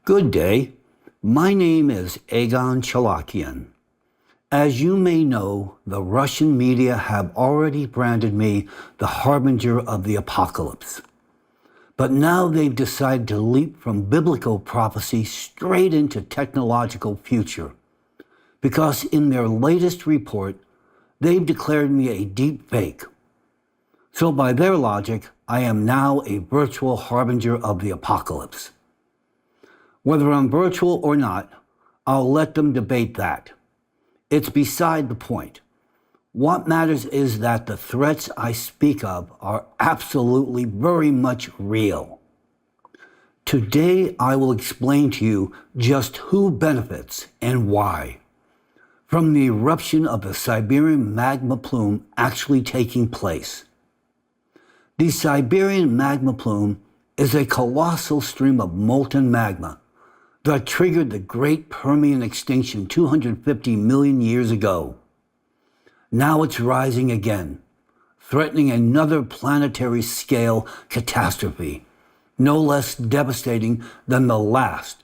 Good day. My name is Egon Cholakian. As you may know, the Russian media have already branded me the harbinger of the apocalypse. But now they've decided to leap from biblical prophecy straight into technological future. Because in their latest report, they've declared me a deep fake. So by their logic, I am now a virtual harbinger of the apocalypse. Whether I'm virtual or not, I'll let them debate that. It's beside the point. What matters is that the threats I speak of are absolutely very much real. Today, I will explain to you just who benefits and why from the eruption of the Siberian magma plume actually taking place. The Siberian magma plume is a colossal stream of molten magma that triggered the Great Permian extinction 250 million years ago. Now it's rising again, threatening another planetary scale catastrophe, no less devastating than the last.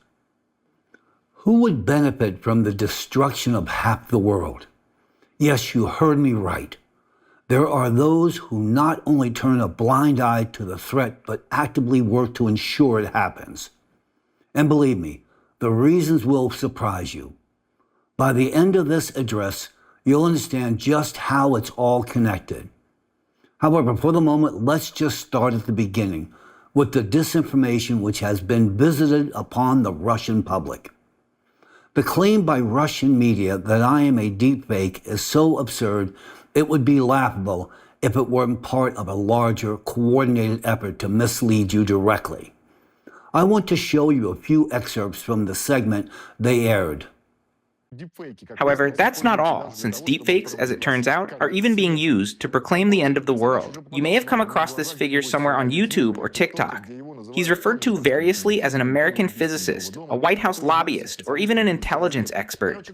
Who would benefit from the destruction of half the world? Yes, you heard me right. There are those who not only turn a blind eye to the threat, but actively work to ensure it happens. And believe me, the reasons will surprise you. By the end of this address, you'll understand just how it's all connected. However, for the moment, let's just start at the beginning with the disinformation which has been visited upon the Russian public. The claim by Russian media that I am a deepfake is so absurd it would be laughable if it weren't part of a larger, coordinated effort to mislead you directly. I want to show you a few excerpts from the segment they aired. However, that's not all, since deepfakes, as it turns out, are even being used to proclaim the end of the world. You may have come across this figure somewhere on YouTube or TikTok. He's referred to variously as an American physicist, a White House lobbyist, or even an intelligence expert.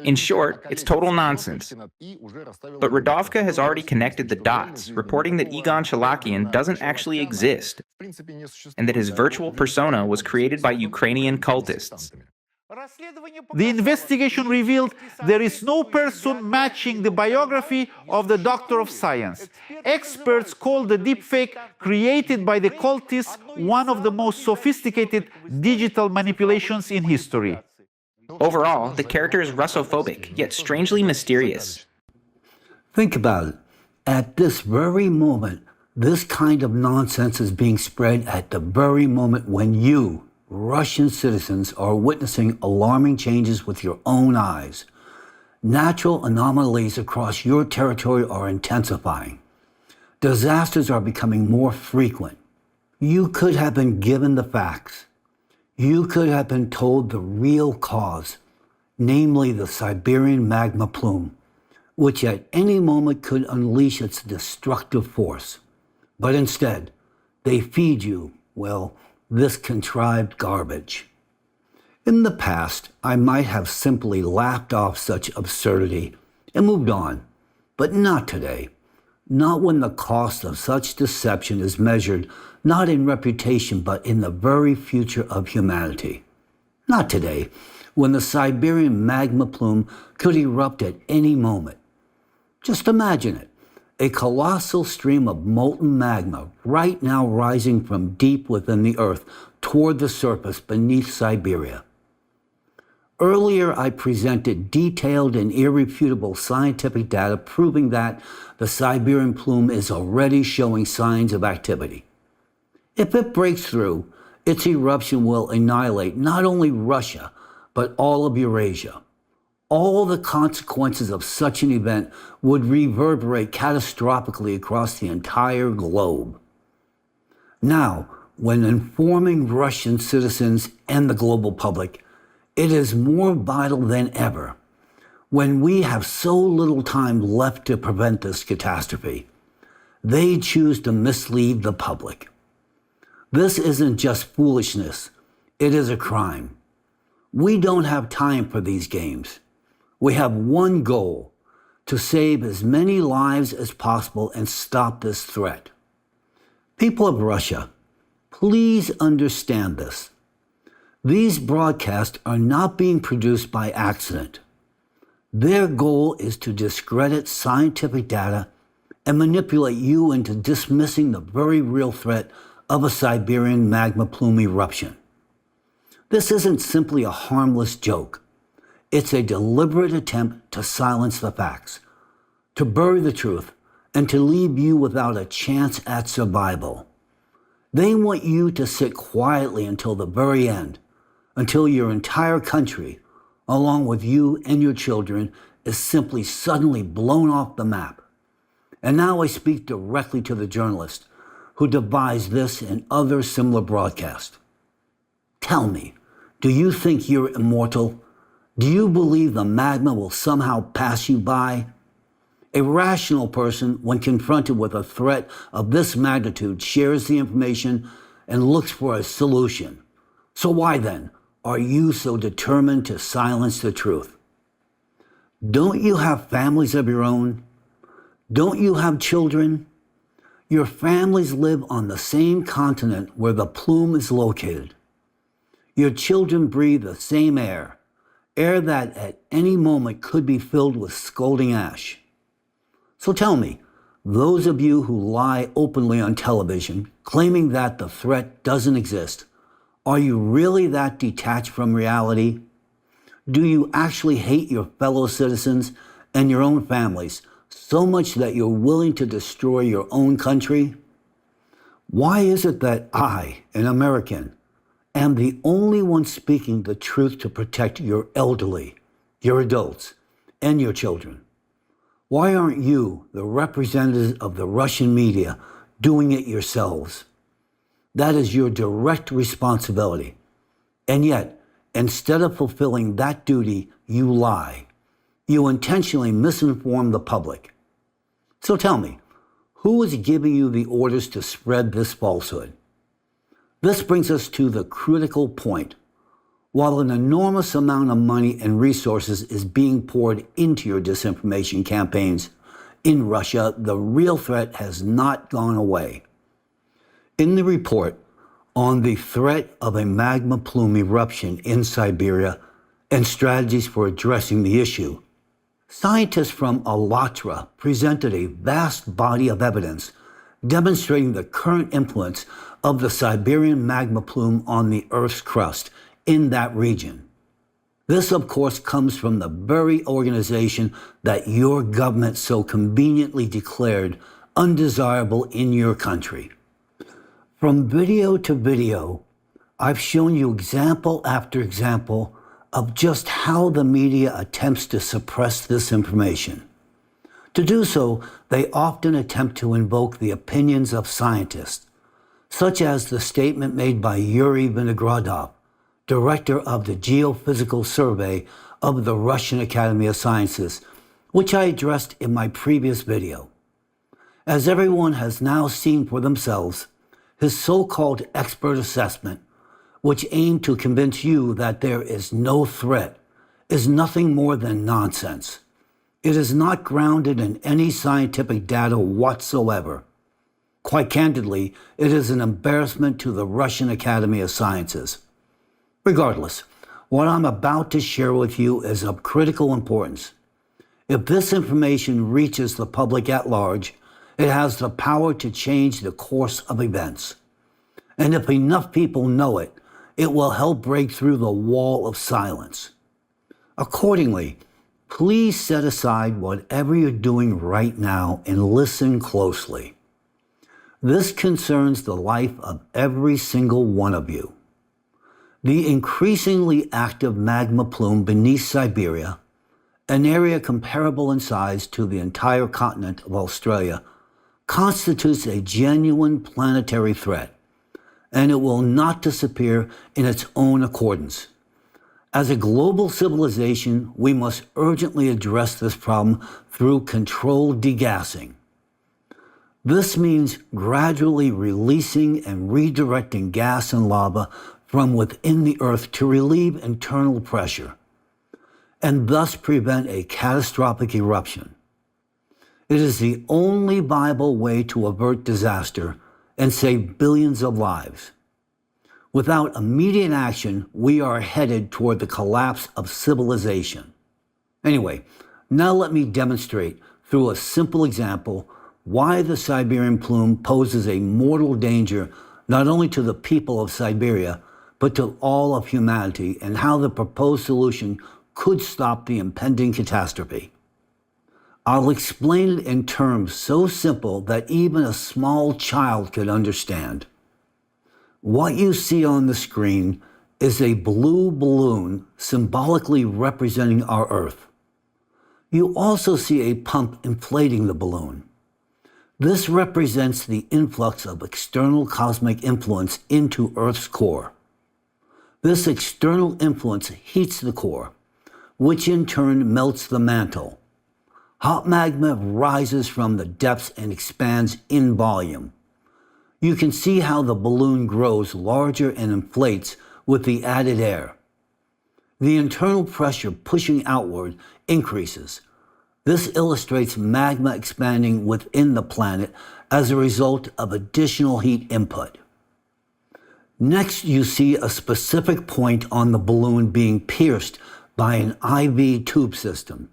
In short, it's total nonsense. But Radovka has already connected the dots, reporting that Egon Cholakian doesn't actually exist, and that his virtual persona was created by Ukrainian cultists. The investigation revealed there is no person matching the biography of the Doctor of Science. Experts call the deepfake created by the cultists one of the most sophisticated digital manipulations in history. Overall, the character is Russophobic, yet strangely mysterious. Think about it. At this very moment, this kind of nonsense is being spread at the very moment when you, Russian citizens, are witnessing alarming changes with your own eyes. Natural anomalies across your territory are intensifying. Disasters are becoming more frequent. You could have been given the facts. You could have been told the real cause, namely the Siberian magma plume, which at any moment could unleash its destructive force. But instead, they feed you, well, this contrived garbage. In the past, I might have simply laughed off such absurdity and moved on, but not today. Not when the cost of such deception is measured not in reputation but in the very future of humanity. Not today, when the Siberian magma plume could erupt at any moment. Just imagine it. A colossal stream of molten magma right now rising from deep within the earth toward the surface beneath Siberia. Earlier, I presented detailed and irrefutable scientific data proving that the Siberian plume is already showing signs of activity. If it breaks through, its eruption will annihilate not only Russia, but all of Eurasia. All the consequences of such an event would reverberate catastrophically across the entire globe. Now, when informing Russian citizens and the global public, it is more vital than ever. When we have so little time left to prevent this catastrophe, they choose to mislead the public. This isn't just foolishness, it is a crime. We don't have time for these games. We have one goal: to save as many lives as possible and stop this threat. People of Russia, please understand this. These broadcasts are not being produced by accident. Their goal is to discredit scientific data and manipulate you into dismissing the very real threat of a Siberian magma plume eruption. This isn't simply a harmless joke. It's a deliberate attempt to silence the facts, to bury the truth, and to leave you without a chance at survival. They want you to sit quietly until the very end, until your entire country, along with you and your children, is simply suddenly blown off the map. And now I speak directly to the journalist who devised this and other similar broadcasts. Tell me, do you think you're immortal? Do you believe the magma will somehow pass you by? A rational person, when confronted with a threat of this magnitude, shares the information and looks for a solution. So why then are you so determined to silence the truth? Don't you have families of your own? Don't you have children? Your families live on the same continent where the plume is located. Your children breathe the same air that at any moment could be filled with scalding ash. So tell me, those of you who lie openly on television, claiming that the threat doesn't exist, are you really that detached from reality? Do you actually hate your fellow citizens and your own families so much that you're willing to destroy your own country? Why is it that I, an American, am the only one speaking the truth to protect your elderly, your adults, and your children? Why aren't you, the representatives of the Russian media, doing it yourselves? That is your direct responsibility. And yet, instead of fulfilling that duty, you lie. You intentionally misinform the public. So tell me, who is giving you the orders to spread this falsehood? This brings us to the critical point. While an enormous amount of money and resources is being poured into your disinformation campaigns in Russia, the real threat has not gone away. In the report on the threat of a magma plume eruption in Siberia and strategies for addressing the issue, scientists from Alatra presented a vast body of evidence demonstrating the current influence of the Siberian magma plume on the Earth's crust in that region. This, of course, comes from the very organization that your government so conveniently declared undesirable in your country. From video to video, I've shown you example after example of just how the media attempts to suppress this information. To do so, they often attempt to invoke the opinions of scientists, such as the statement made by Yuri Vinogradov, director of the Geophysical Survey of the Russian Academy of Sciences, which I addressed in my previous video. As everyone has now seen for themselves, his so-called expert assessment, which aimed to convince you that there is no threat, is nothing more than nonsense. It is not grounded in any scientific data whatsoever. Quite candidly, it is an embarrassment to the Russian Academy of Sciences. Regardless, what I'm about to share with you is of critical importance. If this information reaches the public at large, it has the power to change the course of events. And if enough people know it, it will help break through the wall of silence. Accordingly, please set aside whatever you're doing right now and listen closely. This concerns the life of every single one of you. The increasingly active magma plume beneath Siberia, an area comparable in size to the entire continent of Australia, constitutes a genuine planetary threat, and it will not disappear in its own accordance. As a global civilization, we must urgently address this problem through controlled degassing. This means gradually releasing and redirecting gas and lava from within the Earth to relieve internal pressure, and thus prevent a catastrophic eruption. It is the only viable way to avert disaster and save billions of lives. Without immediate action, we are headed toward the collapse of civilization. Anyway, now let me demonstrate through a simple example why the Siberian plume poses a mortal danger not only to the people of Siberia, but to all of humanity, and how the proposed solution could stop the impending catastrophe. I'll explain it in terms so simple that even a small child could understand. What you see on the screen is a blue balloon symbolically representing our Earth. You also see a pump inflating the balloon. This represents the influx of external cosmic influence into Earth's core. This external influence heats the core, which in turn melts the mantle. Hot magma rises from the depths and expands in volume. You can see how the balloon grows larger and inflates with the added air. The internal pressure pushing outward increases. This illustrates magma expanding within the planet as a result of additional heat input. Next, you see a specific point on the balloon being pierced by an IV tube system.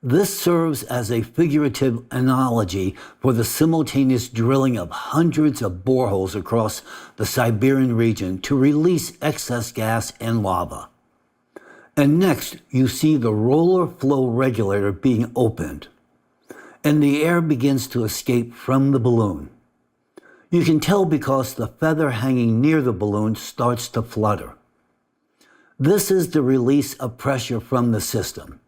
This serves as a figurative analogy for the simultaneous drilling of hundreds of boreholes across the Siberian region to release excess gas and lava. And next, you see the roller flow regulator being opened, and the air begins to escape from the balloon. You can tell because the feather hanging near the balloon starts to flutter. This is the release of pressure from the system.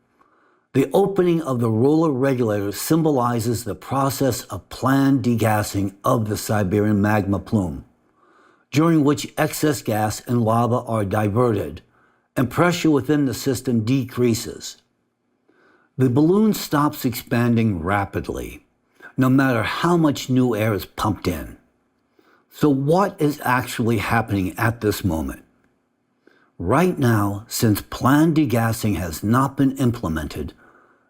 The opening of the roller regulator symbolizes the process of planned degassing of the Siberian magma plume, during which excess gas and lava are diverted, and pressure within the system decreases. The balloon stops expanding rapidly, no matter how much new air is pumped in. So what is actually happening at this moment? Right now, since planned degassing has not been implemented,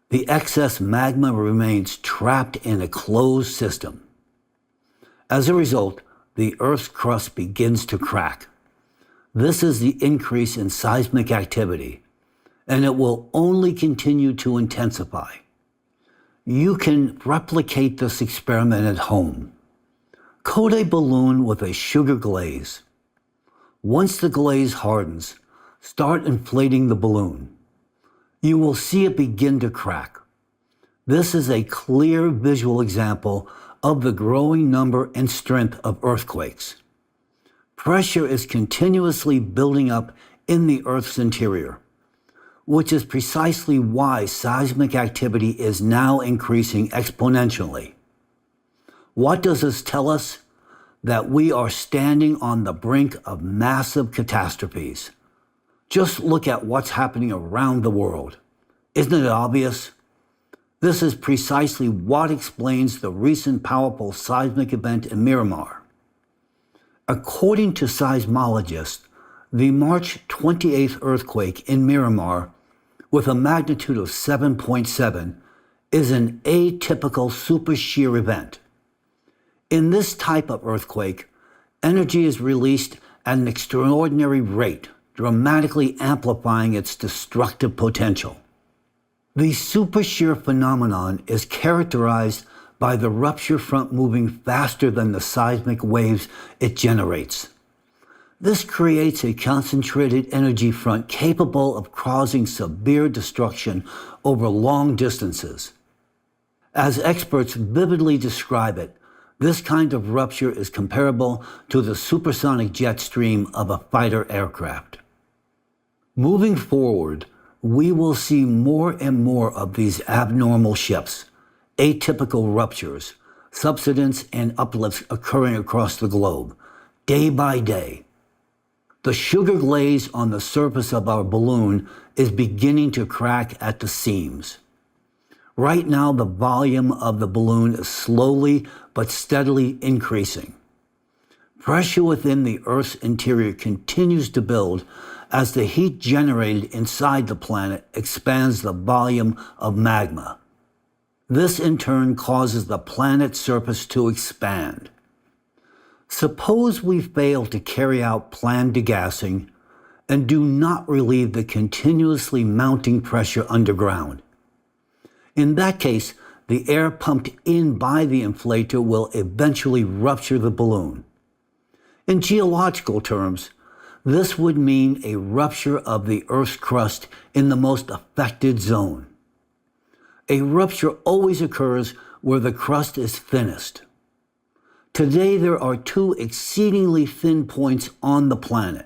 the excess magma remains trapped in a closed system. As a result, the Earth's crust begins to crack. This is the increase in seismic activity, and it will only continue to intensify. You can replicate this experiment at home. Coat a balloon with a sugar glaze. Once the glaze hardens, start inflating the balloon. You will see it begin to crack. This is a clear visual example of the growing number and strength of earthquakes. Pressure is continuously building up in the Earth's interior, which is precisely why seismic activity is now increasing exponentially. What does this tell us? That we are standing on the brink of massive catastrophes. Just look at what's happening around the world. Isn't it obvious? This is precisely what explains the recent powerful seismic event in Myanmar. According to seismologists, the March 28th earthquake in Myanmar, with a magnitude of 7.7, is an atypical super shear event. In this type of earthquake, energy is released at an extraordinary rate, dramatically amplifying its destructive potential. The super shear phenomenon is characterized by the rupture front moving faster than the seismic waves it generates. This creates a concentrated energy front capable of causing severe destruction over long distances. As experts vividly describe it, this kind of rupture is comparable to the supersonic jet stream of a fighter aircraft. Moving forward, we will see more and more of these abnormal shifts, atypical ruptures, subsidence and uplifts occurring across the globe, day by day. The sugar glaze on the surface of our balloon is beginning to crack at the seams. Right now, the volume of the balloon is slowly but steadily increasing. Pressure within the Earth's interior continues to build as the heat generated inside the planet expands the volume of magma. This in turn causes the planet's surface to expand. Suppose we fail to carry out planned degassing and do not relieve the continuously mounting pressure underground. In that case, the air pumped in by the inflator will eventually rupture the balloon. In geological terms, this would mean a rupture of the Earth's crust in the most affected zone. A rupture always occurs where the crust is thinnest. Today there are two exceedingly thin points on the planet: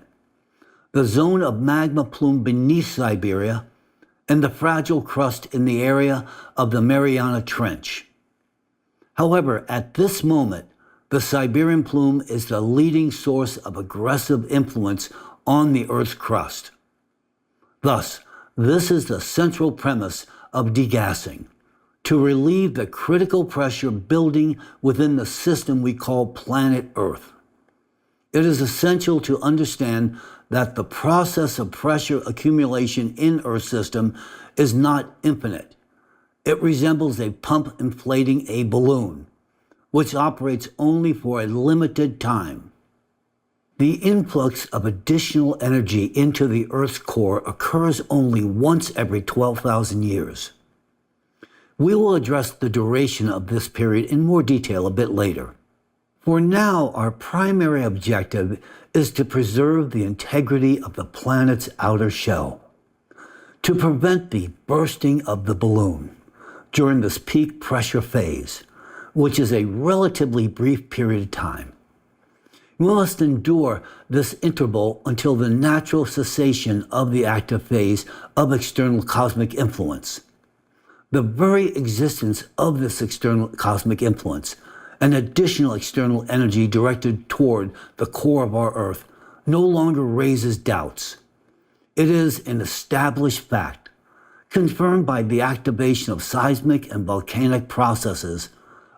the zone of magma plume beneath Siberia and the fragile crust in the area of the Mariana Trench. However, at this moment, the Siberian plume is the leading source of aggressive influence on the Earth's crust. Thus, this is the central premise of degassing: to relieve the critical pressure building within the system we call planet Earth. It is essential to understand that the process of pressure accumulation in Earth's system is not infinite. It resembles a pump inflating a balloon, which operates only for a limited time. The influx of additional energy into the Earth's core occurs only once every 12,000 years. We will address the duration of this period in more detail a bit later. For now, our primary objective is to preserve the integrity of the planet's outer shell, to prevent the bursting of the balloon during this peak pressure phase, which is a relatively brief period of time. We must endure this interval until the natural cessation of the active phase of external cosmic influence. The very existence of this external cosmic influence, an additional external energy directed toward the core of our Earth, no longer raises doubts. It is an established fact, confirmed by the activation of seismic and volcanic processes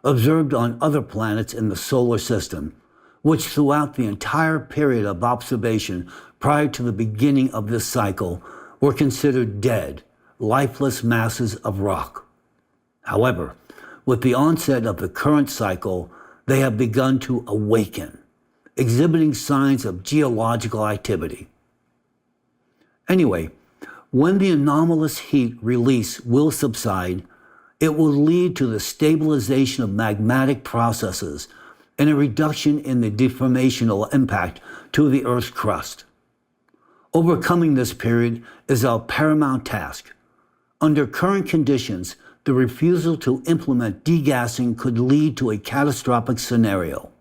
observed on other planets in the solar system, which throughout the entire period of observation prior to the beginning of this cycle were considered dead, lifeless masses of rock. However, with the onset of the current cycle, they have begun to awaken, exhibiting signs of geological activity. Anyway, when the anomalous heat release will subside, it will lead to the stabilization of magmatic processes and a reduction in the deformational impact to the Earth's crust. Overcoming this period is our paramount task. Under current conditions, the refusal to implement degassing could lead to a catastrophic scenario,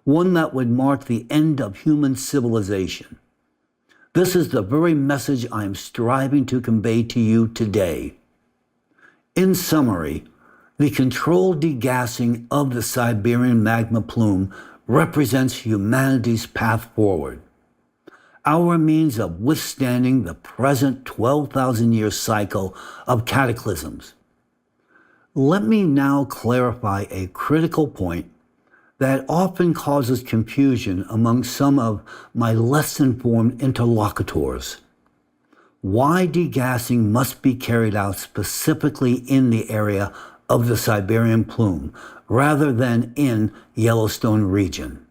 one that would mark the end of human civilization. This is the very message I am striving to convey to you today. In summary, the controlled degassing of the Siberian magma plume represents humanity's path forward, our means of withstanding the present 12,000-year cycle of cataclysms. Let me now clarify a critical point that often causes confusion among some of my less informed interlocutors. Why degassing must be carried out specifically in the area of the Siberian plume rather than in Yellowstone region.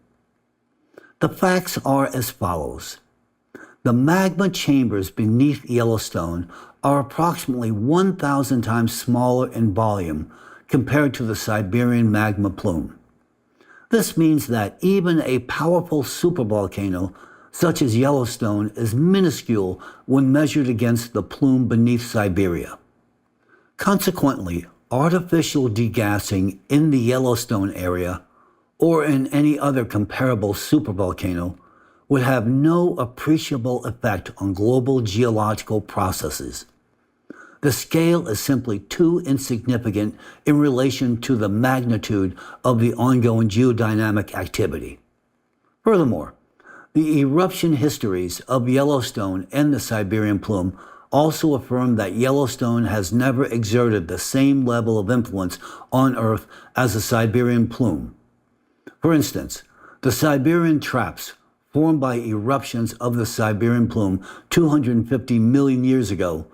The facts are as follows. The magma chambers beneath Yellowstone are approximately 1,000 times smaller in volume compared to the Siberian magma plume. This means that even a powerful supervolcano such as Yellowstone is minuscule when measured against the plume beneath Siberia. Consequently, artificial degassing in the Yellowstone area or in any other comparable supervolcano would have no appreciable effect on global geological processes. The scale is simply too insignificant in relation to the magnitude of the ongoing geodynamic activity. Furthermore, the eruption histories of Yellowstone and the Siberian plume also affirm that Yellowstone has never exerted the same level of influence on Earth as the Siberian plume. For instance, the Siberian traps formed by eruptions of the Siberian plume 250 million years ago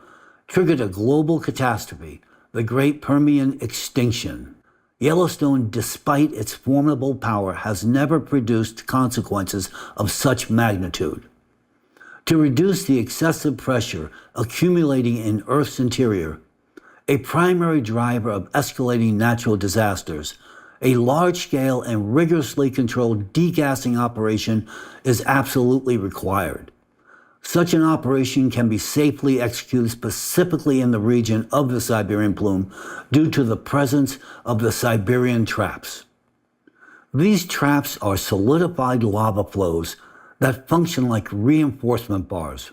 triggered a global catastrophe, the Great Permian Extinction. Yellowstone, despite its formidable power, has never produced consequences of such magnitude. To reduce the excessive pressure accumulating in Earth's interior, a primary driver of escalating natural disasters, a large-scale and rigorously controlled degassing operation is absolutely required. Such an operation can be safely executed specifically in the region of the Siberian plume due to the presence of the Siberian traps. These traps are solidified lava flows that function like reinforcement bars,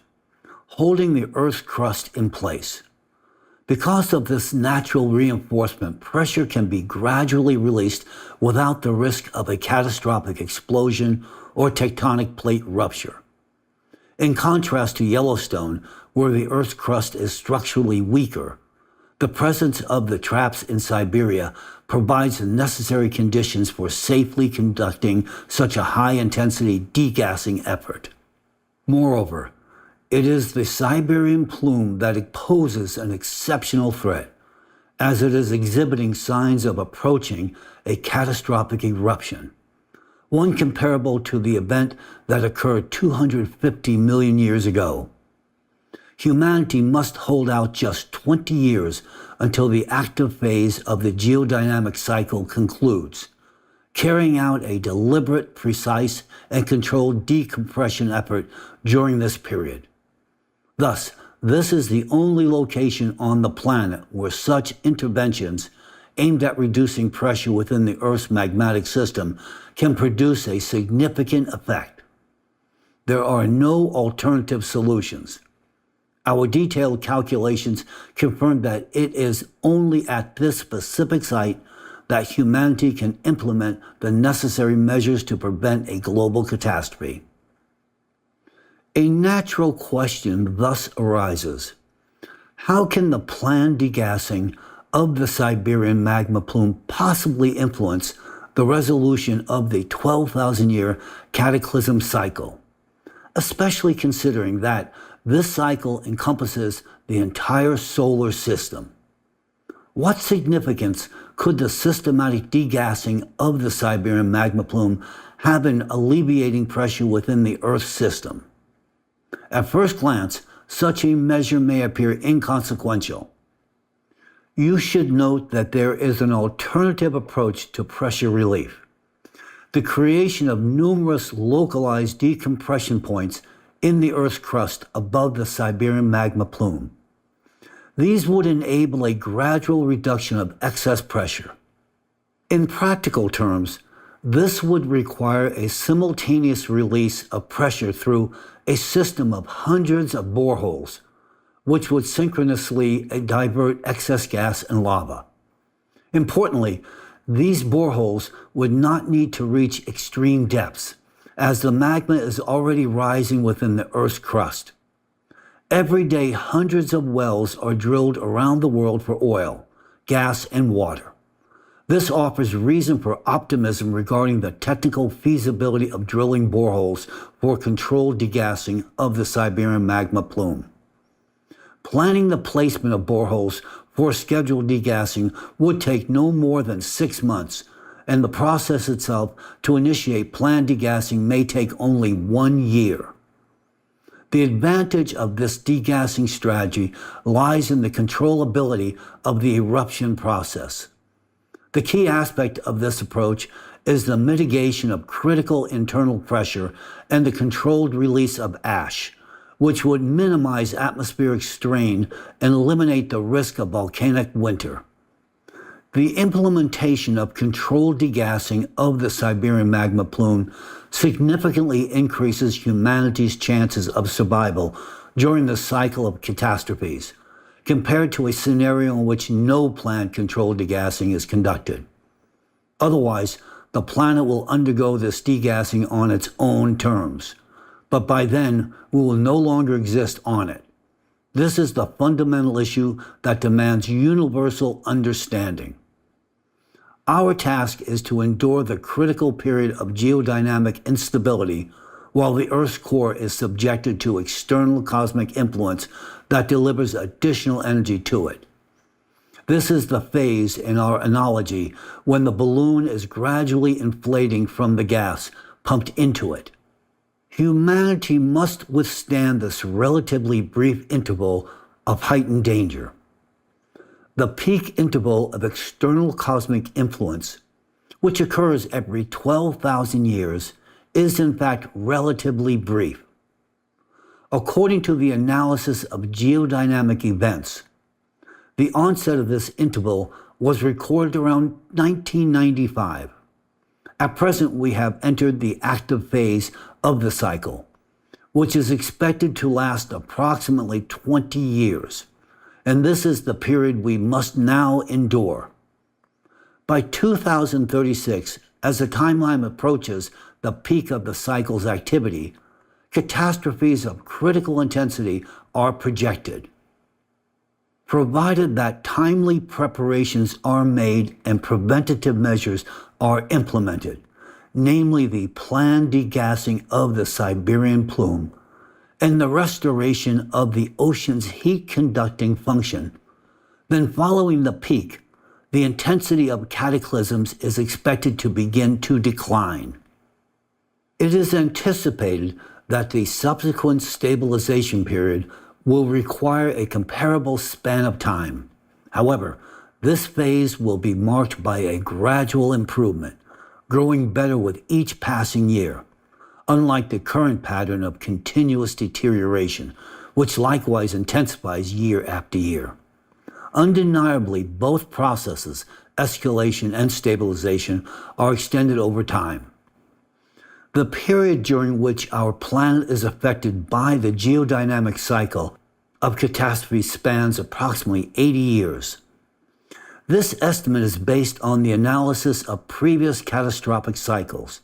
holding the Earth's crust in place. Because of this natural reinforcement, pressure can be gradually released without the risk of a catastrophic explosion or tectonic plate rupture. In contrast to Yellowstone, where the Earth's crust is structurally weaker, the presence of the traps in Siberia provides the necessary conditions for safely conducting such a high-intensity degassing effort. Moreover, it is the Siberian plume that poses an exceptional threat, as it is exhibiting signs of approaching a catastrophic eruption, one comparable to the event that occurred 250 million years ago. Humanity must hold out just 20 years until the active phase of the geodynamic cycle concludes, carrying out a deliberate, precise, and controlled decompression effort during this period. Thus, this is the only location on the planet where such interventions aimed at reducing pressure within the Earth's magmatic system can produce a significant effect. There are no alternative solutions. Our detailed calculations confirm that it is only at this specific site that humanity can implement the necessary measures to prevent a global catastrophe. A natural question thus arises: how can the planned degassing of the Siberian magma plume possibly influence the resolution of the 12,000-year cataclysm cycle, especially considering that this cycle encompasses the entire solar system? What significance could the systematic degassing of the Siberian magma plume have in alleviating pressure within the Earth system? At first glance, such a measure may appear inconsequential. You should note that there is an alternative approach to pressure relief: the creation of numerous localized decompression points in the Earth's crust above the Siberian magma plume. These would enable a gradual reduction of excess pressure. In practical terms, this would require a simultaneous release of pressure through a system of hundreds of boreholes, which would synchronously divert excess gas and lava. Importantly, these boreholes would not need to reach extreme depths, as the magma is already rising within the Earth's crust. Every day, hundreds of wells are drilled around the world for oil, gas, and water. This offers reason for optimism regarding the technical feasibility of drilling boreholes for controlled degassing of the Siberian magma plume. Planning the placement of boreholes for scheduled degassing would take no more than 6 months, and the process itself to initiate planned degassing may take only 1 year. The advantage of this degassing strategy lies in the controllability of the eruption process. The key aspect of this approach is the mitigation of critical internal pressure and the controlled release of ash, which would minimize atmospheric strain and eliminate the risk of volcanic winter. The implementation of controlled degassing of the Siberian magma plume significantly increases humanity's chances of survival during the cycle of catastrophes, compared to a scenario in which no planned controlled degassing is conducted. Otherwise, the planet will undergo this degassing on its own terms, but by then we will no longer exist on it. This is the fundamental issue that demands universal understanding. Our task is to endure the critical period of geodynamic instability while the Earth's core is subjected to external cosmic influence that delivers additional energy to it. This is the phase in our analogy when the balloon is gradually inflating from the gas pumped into it. Humanity must withstand this relatively brief interval of heightened danger. The peak interval of external cosmic influence, which occurs every 12,000 years, is in fact relatively brief. According to the analysis of geodynamic events, the onset of this interval was recorded around 1995. At present, we have entered the active phase of the cycle, which is expected to last approximately 20 years, and this is the period we must now endure. By 2036, as the timeline approaches the peak of the cycle's activity, catastrophes of critical intensity are projected. Provided that timely preparations are made and preventative measures are implemented, namely the planned degassing of the Siberian plume and the restoration of the ocean's heat-conducting function, then following the peak, the intensity of cataclysms is expected to begin to decline. It is anticipated that the subsequent stabilization period will require a comparable span of time. However, this phase will be marked by a gradual improvement, growing better with each passing year, unlike the current pattern of continuous deterioration, which likewise intensifies year after year. Undeniably, both processes, escalation and stabilization, are extended over time. The period during which our planet is affected by the geodynamic cycle of catastrophe spans approximately 80 years. This estimate is based on the analysis of previous catastrophic cycles,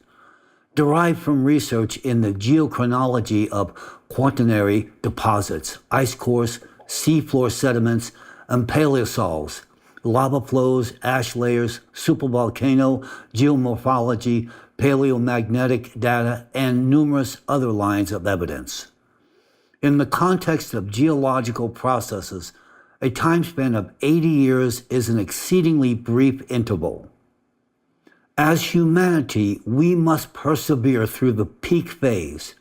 derived from research in the geochronology of quaternary deposits, ice cores, seafloor sediments, and paleosols, lava flows, ash layers, supervolcano, geomorphology, paleomagnetic data, and numerous other lines of evidence. In the context of geological processes, a time span of 80 years is an exceedingly brief interval. As humanity, we must persevere through the peak phase,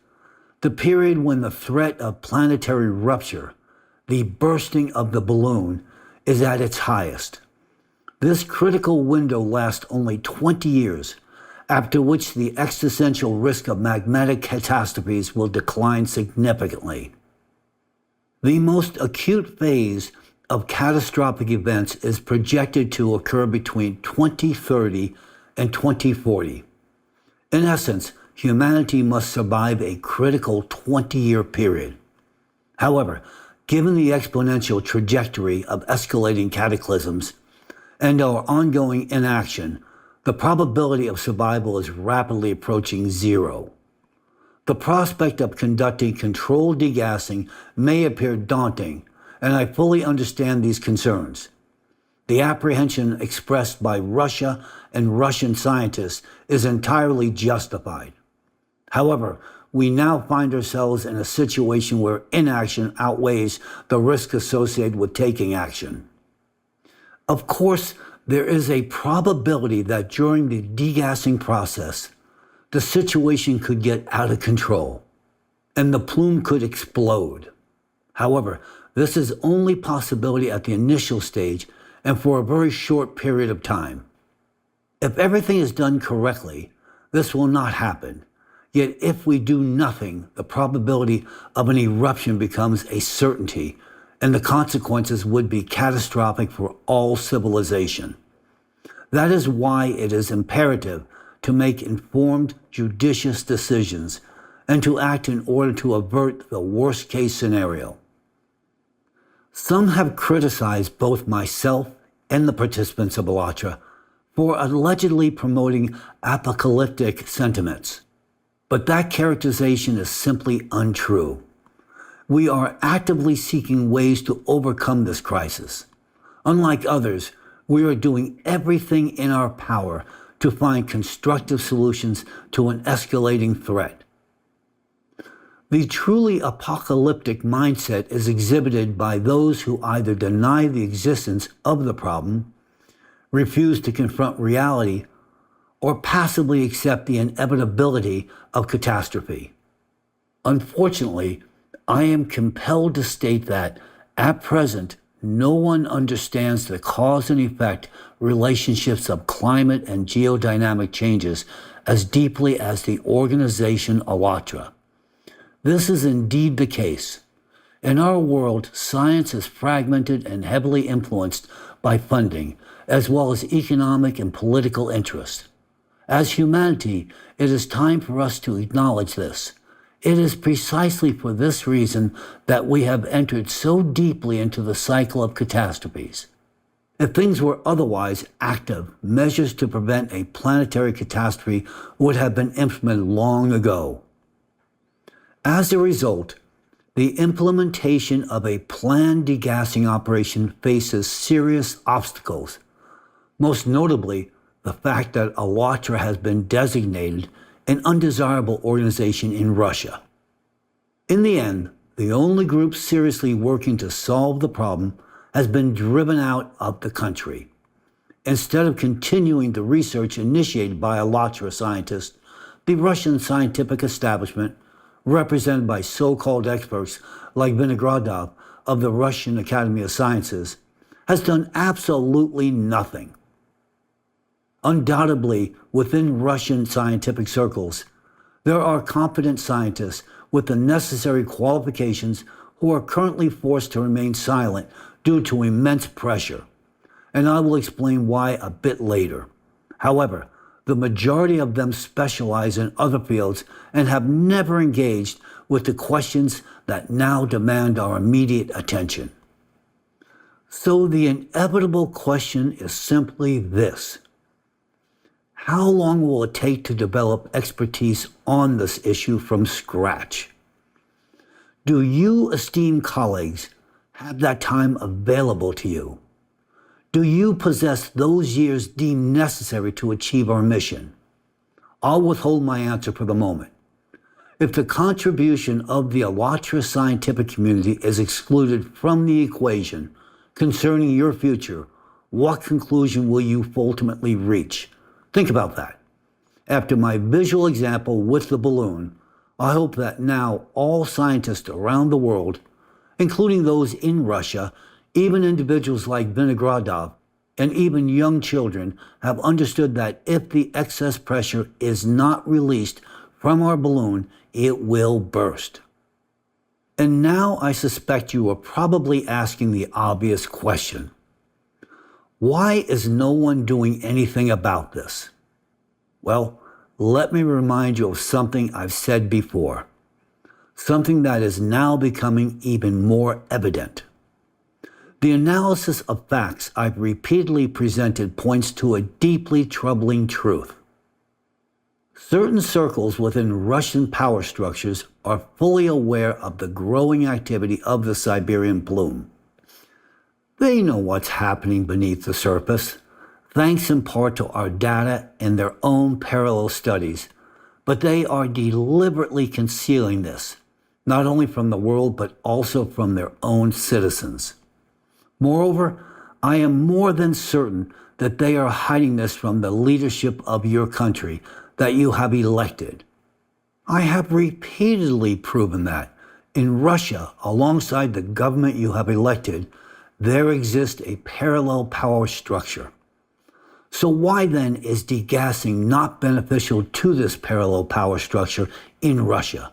the period when the threat of planetary rupture, the bursting of the balloon, is at its highest. This critical window lasts only 20 years, after which the existential risk of magmatic catastrophes will decline significantly. The most acute phase of catastrophic events is projected to occur between 2030 and 2040. In essence, humanity must survive a critical 20-year period. However, given the exponential trajectory of escalating cataclysms and our ongoing inaction, the probability of survival is rapidly approaching zero. The prospect of conducting controlled degassing may appear daunting, and I fully understand these concerns. The apprehension expressed by Russia and Russian scientists is entirely justified. However, we now find ourselves in a situation where inaction outweighs the risk associated with taking action. Of course, there is a probability that during the degassing process, the situation could get out of control, and the plume could explode. However, this is only possibility at the initial stage and for a very short period of time. If everything is done correctly, this will not happen. Yet if we do nothing, the probability of an eruption becomes a certainty, and the consequences would be catastrophic for all civilization. That is why it is imperative to make informed, judicious decisions and to act in order to avert the worst-case scenario. Some have criticized both myself and the participants of Allatra for allegedly promoting apocalyptic sentiments, but that characterization is simply untrue. We are actively seeking ways to overcome this crisis. Unlike others, we are doing everything in our power to find constructive solutions to an escalating threat. The truly apocalyptic mindset is exhibited by those who either deny the existence of the problem, refuse to confront reality, or passively accept the inevitability of catastrophe. Unfortunately, I am compelled to state that, at present, no one understands the cause and effect relationships of climate and geodynamic changes as deeply as the organization Allatra. This is indeed the case. In our world, science is fragmented and heavily influenced by funding, as well as economic and political interest. As humanity, it is time for us to acknowledge this. It is precisely for this reason that we have entered so deeply into the cycle of catastrophes. If things were otherwise active, measures to prevent a planetary catastrophe would have been implemented long ago. As a result, the implementation of a planned degassing operation faces serious obstacles, most notably the fact that Allatra has been designated an undesirable organization in Russia. In the end, the only group seriously working to solve the problem has been driven out of the country. Instead of continuing the research initiated by Allatra scientists, the Russian scientific establishment, represented by so-called experts like Vinogradov of the Russian Academy of Sciences, has done absolutely nothing. Undoubtedly, within Russian scientific circles, there are competent scientists with the necessary qualifications who are currently forced to remain silent due to immense pressure, and I will explain why a bit later. However, the majority of them specialize in other fields and have never engaged with the questions that now demand our immediate attention. So the inevitable question is simply this: how long will it take to develop expertise on this issue from scratch? Do you, esteemed colleagues, have that time available to you? Do you possess those years deemed necessary to achieve our mission? I'll withhold my answer for the moment. If the contribution of the Allatra scientific community is excluded from the equation concerning your future, what conclusion will you ultimately reach? Think about that. After my visual example with the balloon, I hope that now all scientists around the world, including those in Russia, even individuals like Vinogradov, and even young children, have understood that if the excess pressure is not released from our balloon, it will burst. And now I suspect you are probably asking the obvious question: why is no one doing anything about this? Well, let me remind you of something I've said before, something that is now becoming even more evident. The analysis of facts I've repeatedly presented points to a deeply troubling truth. Certain circles within Russian power structures are fully aware of the growing activity of the Siberian plume. They know what's happening beneath the surface, thanks in part to our data and their own parallel studies, but they are deliberately concealing this, not only from the world but also from their own citizens. Moreover, I am more than certain that they are hiding this from the leadership of your country that you have elected. I have repeatedly proven that in Russia, alongside the government you have elected, there exists a parallel power structure. So why then is degassing not beneficial to this parallel power structure in Russia,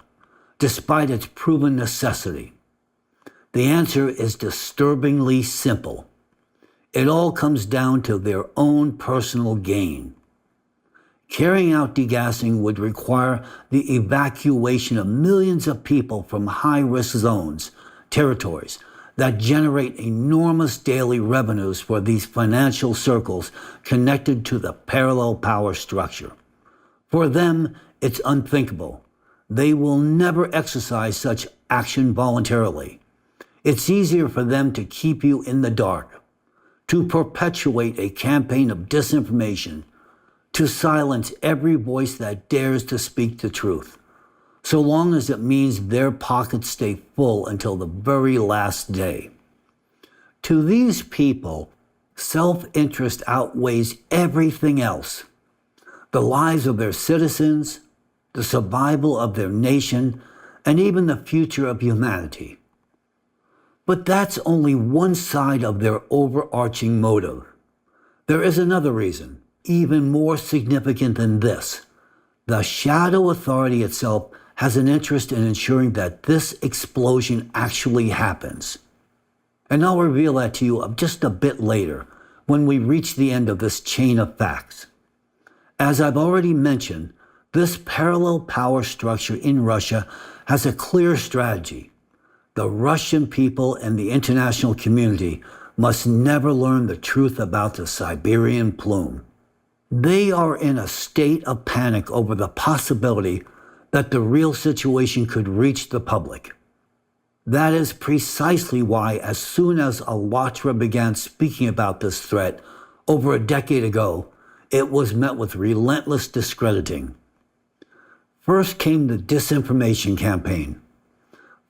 despite its proven necessity? The answer is disturbingly simple. It all comes down to their own personal gain. Carrying out degassing would require the evacuation of millions of people from high-risk zones, territories, that generate enormous daily revenues for these financial circles connected to the parallel power structure. For them, it's unthinkable. They will never exercise such action voluntarily. It's easier for them to keep you in the dark, to perpetuate a campaign of disinformation, to silence every voice that dares to speak the truth. so long as it means their pockets stay full until the very last day. To these people, self-interest outweighs everything else. The lives of their citizens, the survival of their nation, and even the future of humanity. But that's only one side of their overarching motive. There is another reason, even more significant than this. The shadow authority itself has an interest in ensuring that this explosion actually happens. And I'll reveal that to you just a bit later, when we reach the end of this chain of facts. As I've already mentioned, this parallel power structure in Russia has a clear strategy. The Russian people and the international community must never learn the truth about the Siberian plume. They are in a state of panic over the possibility that the real situation could reach the public. That is precisely why, as soon as Allatra began speaking about this threat over a decade ago, it was met with relentless discrediting. First came the disinformation campaign,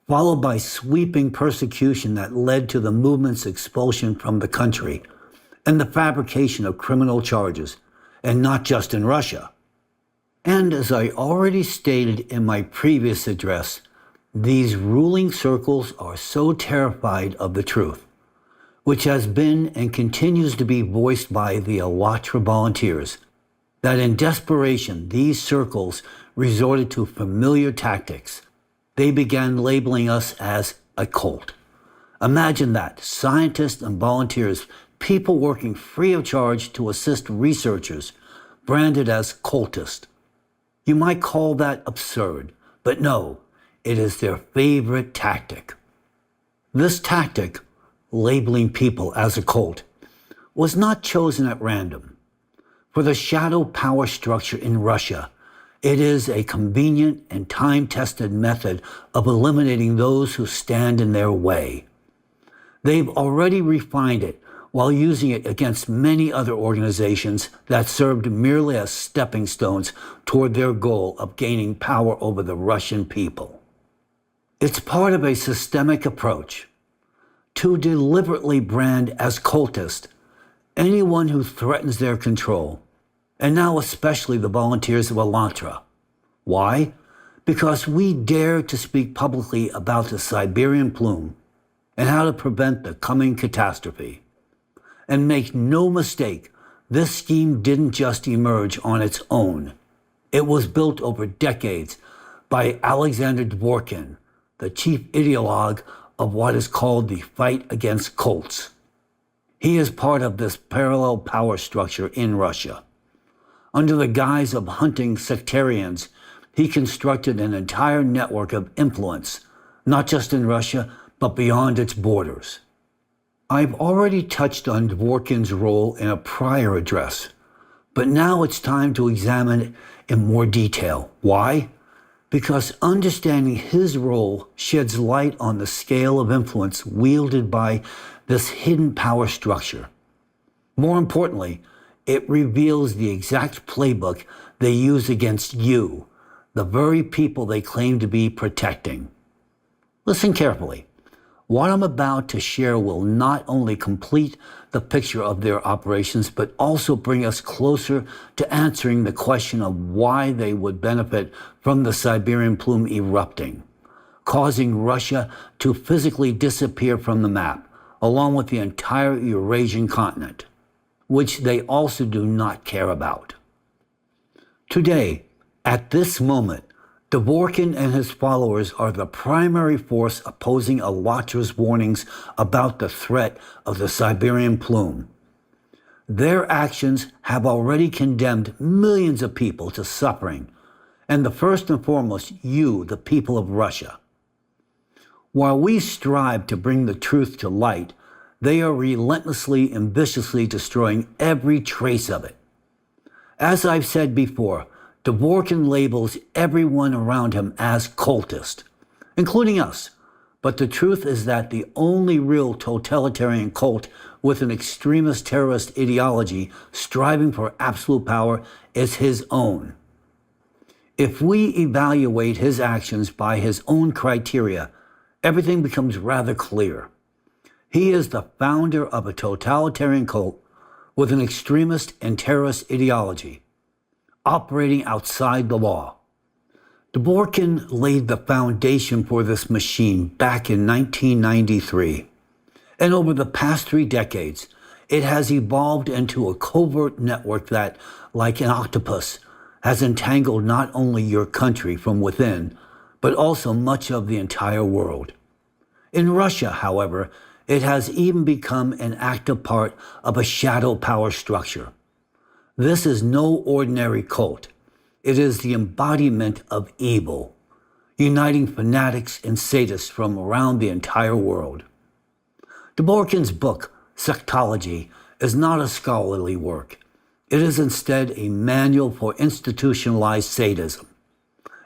followed by sweeping persecution that led to the movement's expulsion from the country and the fabrication of criminal charges, and not just in Russia. And as I already stated in my previous address, these ruling circles are so terrified of the truth, which has been and continues to be voiced by the Allatra volunteers, that in desperation these circles resorted to familiar tactics. They began labeling us as a cult. Imagine that, scientists and volunteers, people working free of charge to assist researchers, branded as cultist. You might call that absurd, but no, it is their favorite tactic. This tactic, labeling people as a cult, was not chosen at random. For the shadow power structure in Russia, it is a convenient and time-tested method of eliminating those who stand in their way. They've already refined it while using it against many other organizations that served merely as stepping stones toward their goal of gaining power over the Russian people. It's part of a systemic approach to deliberately brand as cultist anyone who threatens their control, and now especially the volunteers of Allatra. Why? Because we dare to speak publicly about the Siberian plume and how to prevent the coming catastrophe. And make no mistake, this scheme didn't just emerge on its own. It was built over decades by Alexander Dworkin, the chief ideologue of what is called the fight against cults. He is part of this parallel power structure in Russia. Under the guise of hunting sectarians, he constructed an entire network of influence, not just in Russia, but beyond its borders. I've already touched on Dworkin's role in a prior address, but now it's time to examine it in more detail. Why? Because understanding his role sheds light on the scale of influence wielded by this hidden power structure. More importantly, it reveals the exact playbook they use against you, the very people they claim to be protecting. Listen carefully. What I'm about to share will not only complete the picture of their operations, but also bring us closer to answering the question of why they would benefit from the Siberian plume erupting, causing Russia to physically disappear from the map, along with the entire Eurasian continent, which they also do not care about. Today, at this moment, Dworkin and his followers are the primary force opposing Allatra's warnings about the threat of the Siberian plume. Their actions have already condemned millions of people to suffering, and first and foremost, you, the people of Russia. While we strive to bring the truth to light, they are relentlessly and viciously destroying every trace of it. As I've said before, Dworkin labels everyone around him as cultist, including us. But the truth is that the only real totalitarian cult with an extremist terrorist ideology striving for absolute power is his own. If we evaluate his actions by his own criteria, everything becomes rather clear. He is the founder of a totalitarian cult with an extremist and terrorist ideology, operating outside the law. Dworkin laid the foundation for this machine back in 1993, and over the past 3 decades, it has evolved into a covert network that, like an octopus, has entangled not only your country from within, but also much of the entire world. In Russia, however, it has even become an active part of a shadow power structure. This is no ordinary cult. It is the embodiment of evil, uniting fanatics and sadists from around the entire world. Dworkin's book, Sectology, is not a scholarly work. It is instead a manual for institutionalized sadism,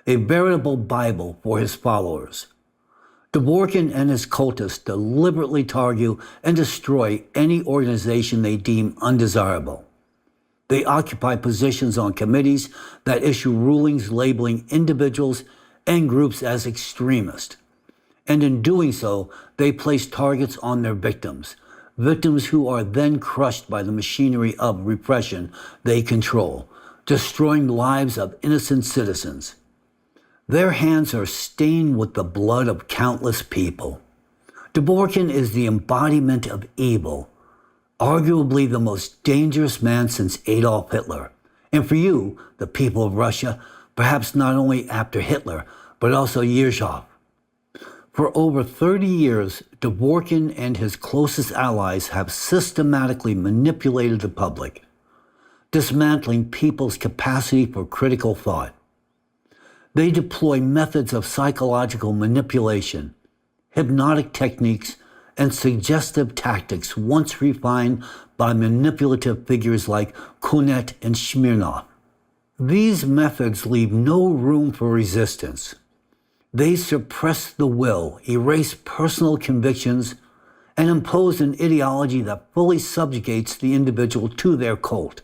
a veritable Bible for his followers. Dworkin and his cultists deliberately target and destroy any organization they deem undesirable. They occupy positions on committees that issue rulings labeling individuals and groups as extremist. And in doing so, they place targets on their victims who are then crushed by the machinery of repression they control, destroying the lives of innocent citizens. Their hands are stained with the blood of countless people. Dworkin is the embodiment of evil, arguably the most dangerous man since Adolf Hitler. And for you, the people of Russia, perhaps not only after Hitler, but also Yezhov. For over 30 years, Dworkin and his closest allies have systematically manipulated the public, dismantling people's capacity for critical thought. They deploy methods of psychological manipulation, hypnotic techniques, and suggestive tactics once refined by manipulative figures like Kunet and Smirnov. These methods leave no room for resistance. They suppress the will, erase personal convictions, and impose an ideology that fully subjugates the individual to their cult.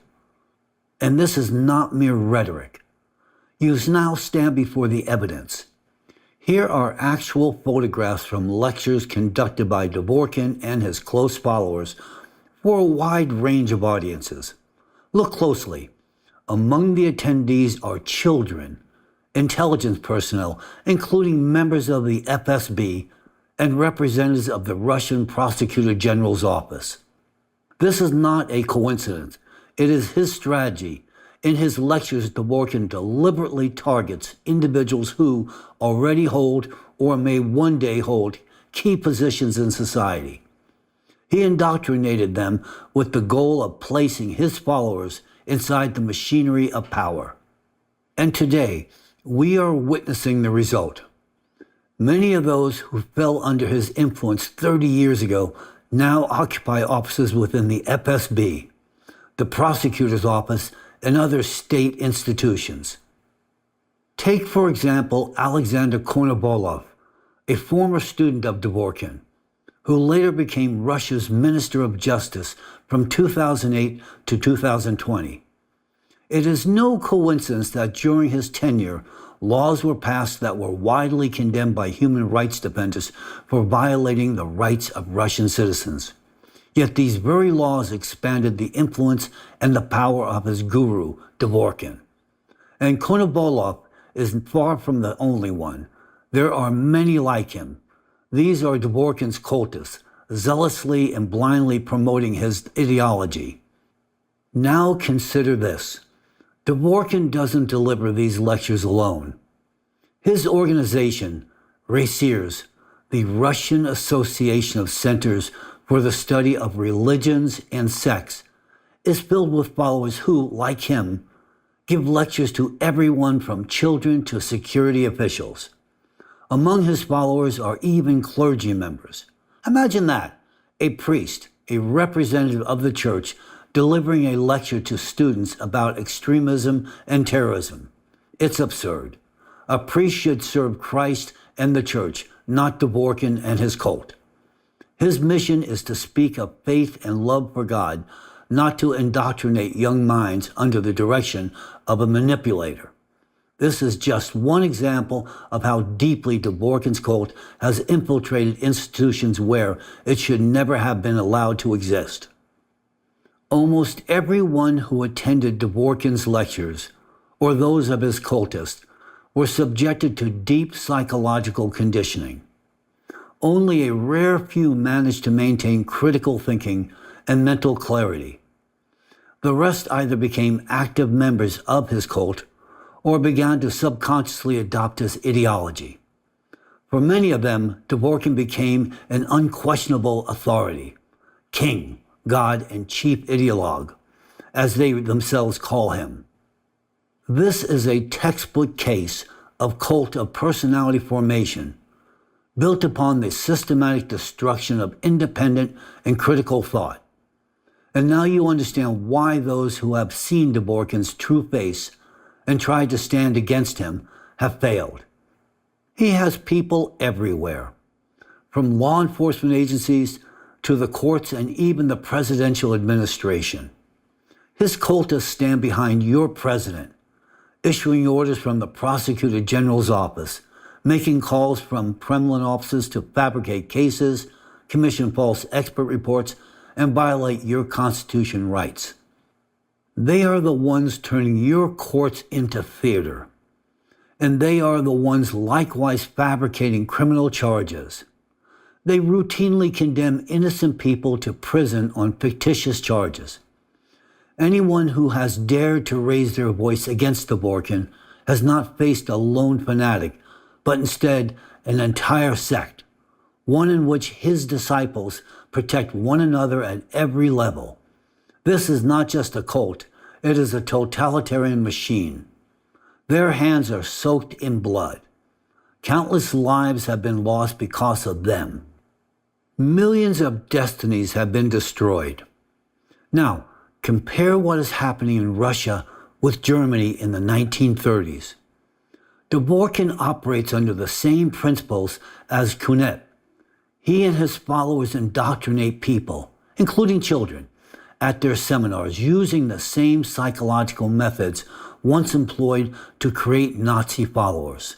And this is not mere rhetoric. You now stand before the evidence. Here are actual photographs from lectures conducted by Dworkin and his close followers for a wide range of audiences. Look closely. Among the attendees are children, intelligence personnel, including members of the FSB and representatives of the Russian Prosecutor General's office. This is not a coincidence. It is his strategy. In his lectures, Dworkin deliberately targets individuals who already hold or may one day hold key positions in society. He indoctrinated them with the goal of placing his followers inside the machinery of power. And today, we are witnessing the result. Many of those who fell under his influence 30 years ago now occupy offices within the FSB, the prosecutor's office, and other state institutions. Take, for example, Alexander Konovalov, a former student of Dworkin, who later became Russia's Minister of Justice from 2008 to 2020. It is no coincidence that during his tenure, laws were passed that were widely condemned by human rights defenders for violating the rights of Russian citizens. Yet these very laws expanded the influence and the power of his guru, Dworkin. And Konovalov is far from the only one. There are many like him. These are Dworkin's cultists, zealously and blindly promoting his ideology. Now consider this. Dworkin doesn't deliver these lectures alone. His organization, Rasirs, the Russian Association of Centers for the Study of Religions and Sects, is filled with followers who, like him, give lectures to everyone from children to security officials. Among his followers are even clergy members. Imagine that, a priest, a representative of the church, delivering a lecture to students about extremism and terrorism. It's absurd. A priest should serve Christ and the church, not Dworkin and his cult. His mission is to speak of faith and love for God, not to indoctrinate young minds under the direction of a manipulator. This is just one example of how deeply Dworkin's cult has infiltrated institutions where it should never have been allowed to exist. Almost everyone who attended Dworkin's lectures, or those of his cultists, were subjected to deep psychological conditioning. Only a rare few managed to maintain critical thinking and mental clarity. The rest either became active members of his cult or began to subconsciously adopt his ideology. For many of them, Dworkin became an unquestionable authority, king, god, and chief ideologue, as they themselves call him. This is a textbook case of cult of personality formation, built upon the systematic destruction of independent and critical thought. And now you understand why those who have seen Dworkin's true face and tried to stand against him have failed. He has people everywhere, from law enforcement agencies to the courts and even the presidential administration. His cultists stand behind your president, issuing orders from the prosecutor general's office, making calls from Kremlin offices to fabricate cases, commission false expert reports, and violate your constitution rights. They are the ones turning your courts into theater. And they are the ones likewise fabricating criminal charges. They routinely condemn innocent people to prison on fictitious charges. Anyone who has dared to raise their voice against Dworkin has not faced a lone fanatic, but instead an entire sect, one in which his disciples protect one another at every level. This is not just a cult, it is a totalitarian machine. Their hands are soaked in blood. Countless lives have been lost because of them. Millions of destinies have been destroyed. Now, compare what is happening in Russia with Germany in the 1930s. Dworkin operates under the same principles as Kunet. He and his followers indoctrinate people, including children, at their seminars using the same psychological methods once employed to create Nazi followers.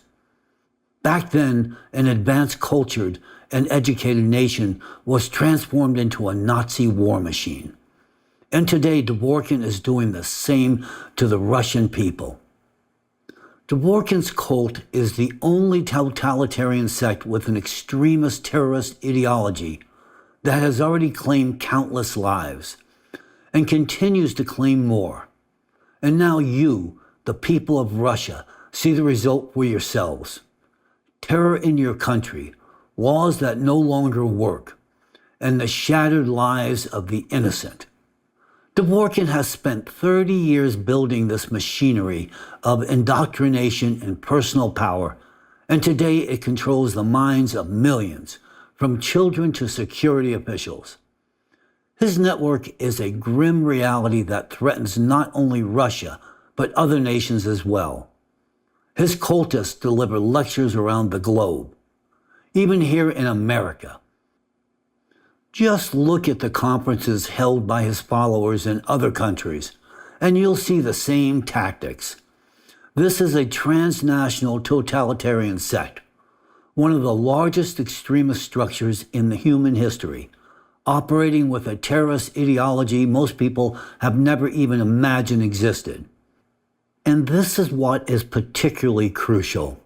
Back then, an advanced, cultured, and educated nation was transformed into a Nazi war machine. And today, Dworkin is doing the same to the Russian people. Dworkin's cult is the only totalitarian sect with an extremist terrorist ideology that has already claimed countless lives and continues to claim more. And now you, the people of Russia, see the result for yourselves. Terror in your country, laws that no longer work, and the shattered lives of the innocent. Dworkin has spent 30 years building this machinery of indoctrination and personal power, and today it controls the minds of millions, from children to security officials. His network is a grim reality that threatens not only Russia, but other nations as well. His cultists deliver lectures around the globe, even here in America. Just look at the conferences held by his followers in other countries, and you'll see the same tactics. This is a transnational totalitarian sect, one of the largest extremist structures in the human history, operating with a terrorist ideology most people have never even imagined existed. And this is what is particularly crucial.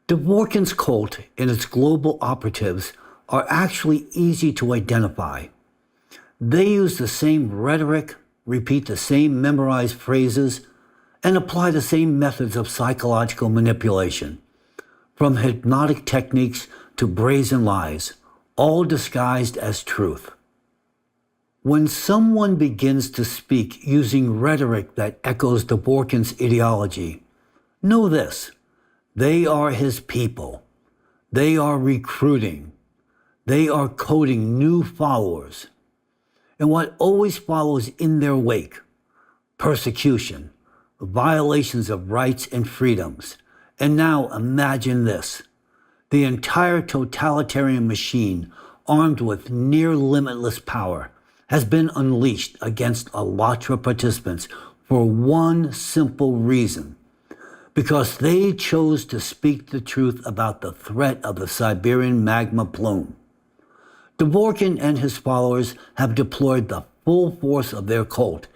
Dworkin's cult and its global operatives are actually easy to identify. They use the same rhetoric, repeat the same memorized phrases, and apply the same methods of psychological manipulation, from hypnotic techniques to brazen lies, all disguised as truth. When someone begins to speak using rhetoric that echoes Dworkin's ideology, know this: they are his people. They are recruiting. They are coding new followers. And what always follows in their wake: persecution, violations of rights and freedoms. And now imagine this: the entire totalitarian machine, armed with near limitless power, has been unleashed against Allatra participants for one simple reason: because they chose to speak the truth about the threat of the Siberian magma plume. Dvorkin and his followers have deployed the full force of their cult,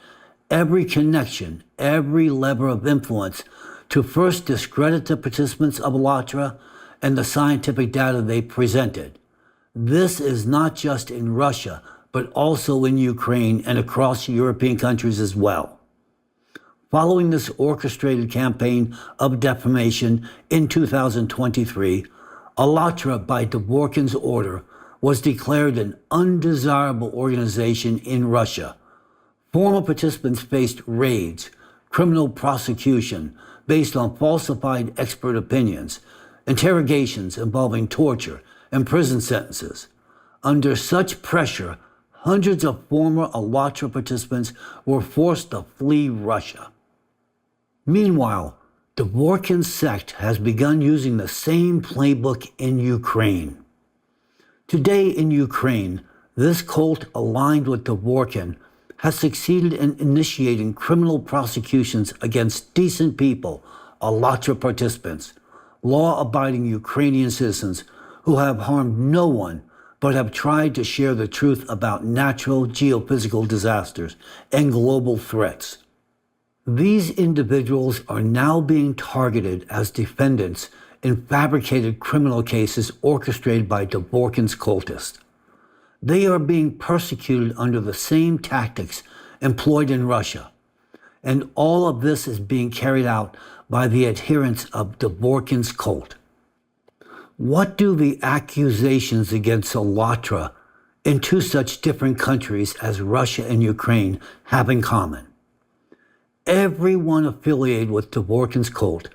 every connection, every lever of influence, to first discredit the participants of Allatra and the scientific data they presented. This is not just in Russia, but also in Ukraine and across European countries as well. Following this orchestrated campaign of defamation in 2023, Allatra, by Dvorkin's order, was declared an undesirable organization in Russia. Former participants faced raids, criminal prosecution based on falsified expert opinions, interrogations involving torture, and prison sentences. Under such pressure, hundreds of former Allatra participants were forced to flee Russia. Meanwhile, Dvorkin's sect has begun using the same playbook in Ukraine. Today in Ukraine, this cult aligned with Dvorkin has succeeded in initiating criminal prosecutions against decent people, Allatra participants, law-abiding Ukrainian citizens who have harmed no one but have tried to share the truth about natural geophysical disasters and global threats. These individuals are now being targeted as defendants in fabricated criminal cases orchestrated by Dvorkin's cultists. They are being persecuted under the same tactics employed in Russia, and all of this is being carried out by the adherents of Dvorkin's cult. What do the accusations against Allatra in two such different countries as Russia and Ukraine have in common? Everyone affiliated with Dvorkin's cult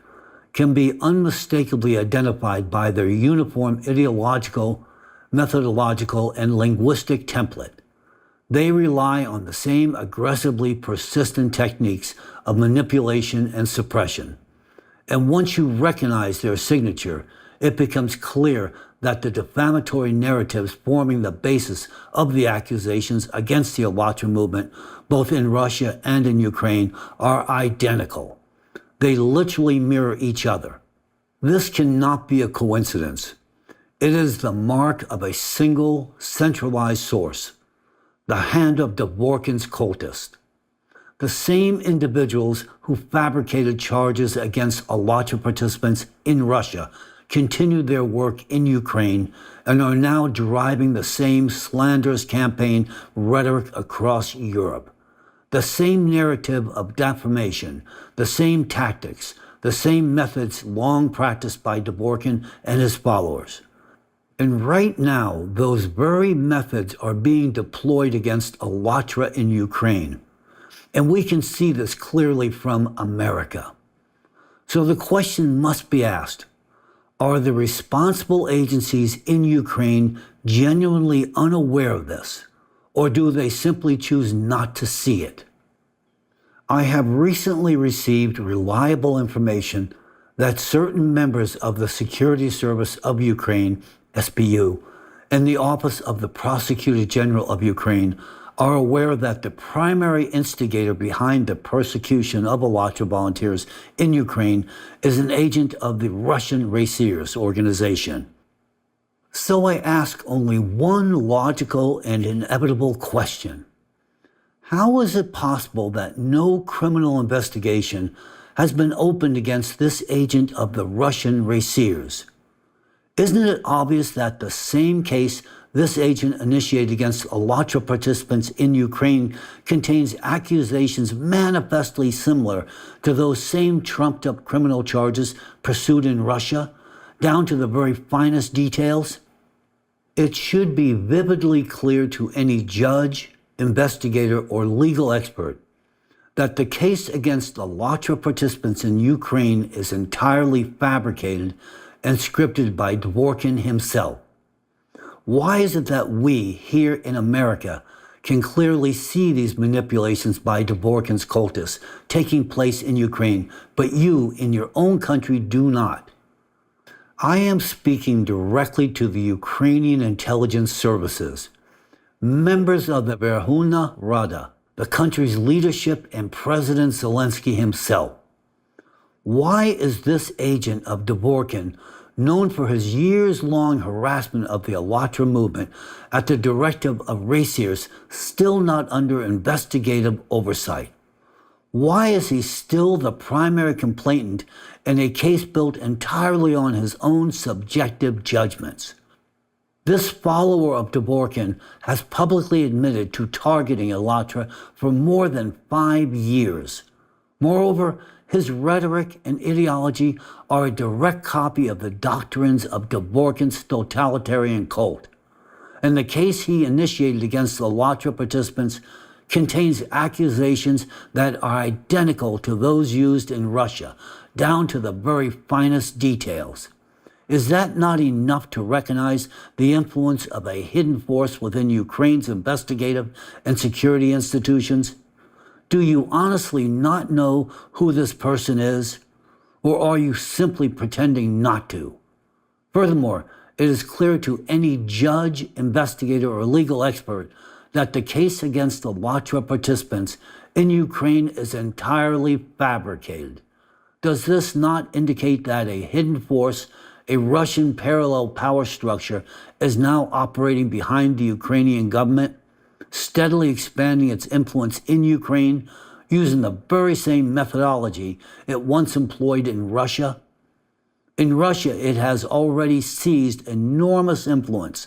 can be unmistakably identified by their uniform ideological, methodological, and linguistic template. They rely on the same aggressively persistent techniques of manipulation and suppression. And once you recognize their signature, it becomes clear that the defamatory narratives forming the basis of the accusations against the Allatra movement, both in Russia and in Ukraine, are identical. They literally mirror each other. This cannot be a coincidence. It is the mark of a single, centralized source, the hand of Dvorkin's cultist. The same individuals who fabricated charges against Allatra participants in Russia continued their work in Ukraine and are now driving the same slanderous campaign rhetoric across Europe. The same narrative of defamation, the same tactics, the same methods long practiced by Dvorkin and his followers. And right now, those very methods are being deployed against Allatra in Ukraine. And we can see this clearly from America. So the question must be asked, are the responsible agencies in Ukraine genuinely unaware of this, or do they simply choose not to see it? I have recently received reliable information that certain members of the Security Service of Ukraine, SBU, and the Office of the Prosecutor General of Ukraine are aware that the primary instigator behind the persecution of Allatra volunteers in Ukraine is an agent of the Russian Raciers organization. So I ask only one logical and inevitable question. How is it possible that no criminal investigation has been opened against this agent of the Russian Raciers? Isn't it obvious that the same case this agent initiated against Allatra participants in Ukraine contains accusations manifestly similar to those same trumped-up criminal charges pursued in Russia, down to the very finest details? It should be vividly clear to any judge, investigator, or legal expert that the case against Allatra participants in Ukraine is entirely fabricated and scripted by Dvorkin himself. Why is it that we, here in America, can clearly see these manipulations by Dvorkin's cultists taking place in Ukraine, but you, in your own country, do not? I am speaking directly to the Ukrainian intelligence services, members of the Verkhovna Rada, the country's leadership, and President Zelensky himself. Why is this agent of Dvorkin, known for his years-long harassment of the Allatra movement at the directive of Raciers, still not under investigative oversight? Why is he still the primary complainant in a case built entirely on his own subjective judgments? This follower of Dvorkin has publicly admitted to targeting Allatra for more than 5 years. Moreover, his rhetoric and ideology are a direct copy of the doctrines of Dvorkin's totalitarian cult. And the case he initiated against Allatra participants contains accusations that are identical to those used in Russia, down to the very finest details. Is that not enough to recognize the influence of a hidden force within Ukraine's investigative and security institutions? Do you honestly not know who this person is? Or are you simply pretending not to? Furthermore, it is clear to any judge, investigator, or legal expert that the case against the Allatra participants in Ukraine is entirely fabricated. Does this not indicate that a hidden force, a Russian parallel power structure, is now operating behind the Ukrainian government, steadily expanding its influence in Ukraine using the very same methodology it once employed in Russia? In Russia, it has already seized enormous influence,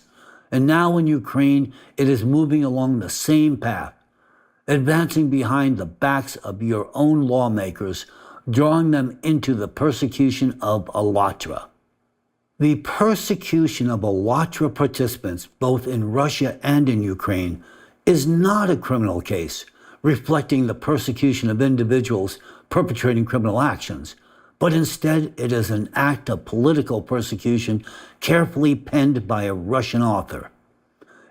and now in Ukraine, it is moving along the same path, advancing behind the backs of your own lawmakers, drawing them into the persecution of Allatra. The persecution of Allatra participants, both in Russia and in Ukraine, is not a criminal case reflecting the persecution of individuals perpetrating criminal actions, but instead it is an act of political persecution carefully penned by a Russian author.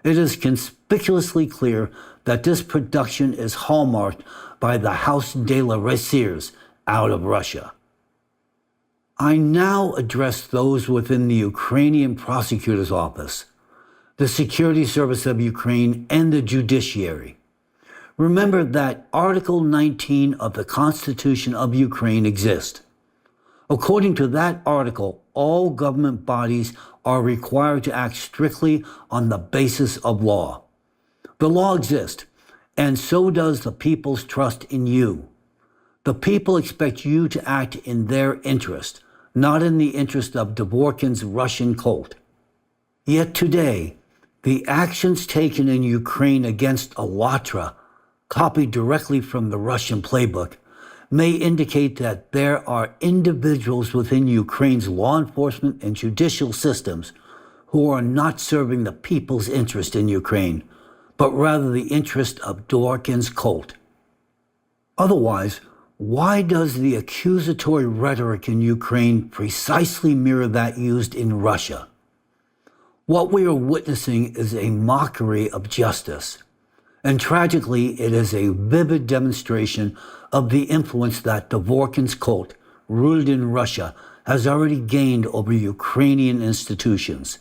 It is conspicuously clear that this production is hallmarked by the House de la Raciers out of Russia. I now address those within the Ukrainian prosecutor's office, the Security Service of Ukraine, and the judiciary. Remember that Article 19 of the Constitution of Ukraine exists. According to that article, all government bodies are required to act strictly on the basis of law. The law exists, and so does the people's trust in you. The people expect you to act in their interest, not in the interest of Dvorkin's Russian cult. Yet today, the actions taken in Ukraine against Allatra, copied directly from the Russian playbook, may indicate that there are individuals within Ukraine's law enforcement and judicial systems who are not serving the people's interest in Ukraine, but rather the interest of Dvorkin's cult. Otherwise, why does the accusatory rhetoric in Ukraine precisely mirror that used in Russia? What we are witnessing is a mockery of justice. And tragically, it is a vivid demonstration of the influence that Dvorkin's cult, ruled in Russia, has already gained over Ukrainian institutions.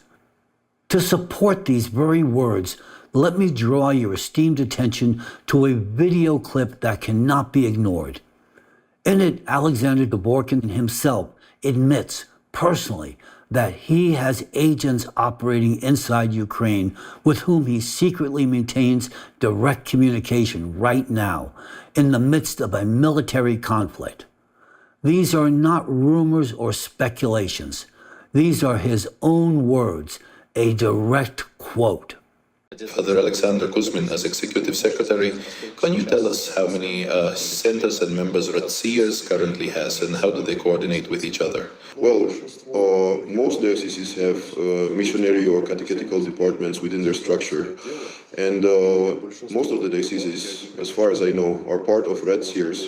To support these very words, let me draw your esteemed attention to a video clip that cannot be ignored. In it, Alexander Dvorkin himself admits personally that he has agents operating inside Ukraine with whom he secretly maintains direct communication right now in the midst of a military conflict. These are not rumors or speculations. These are his own words, a direct quote. Father Alexander Kuzmin, as Executive Secretary, can you tell us how many centers and members Raciers currently has and how do they coordinate with each other? Well, most dioceses have missionary or catechetical departments within their structure. And most of the dioceses, as far as I know, are part of Raciers.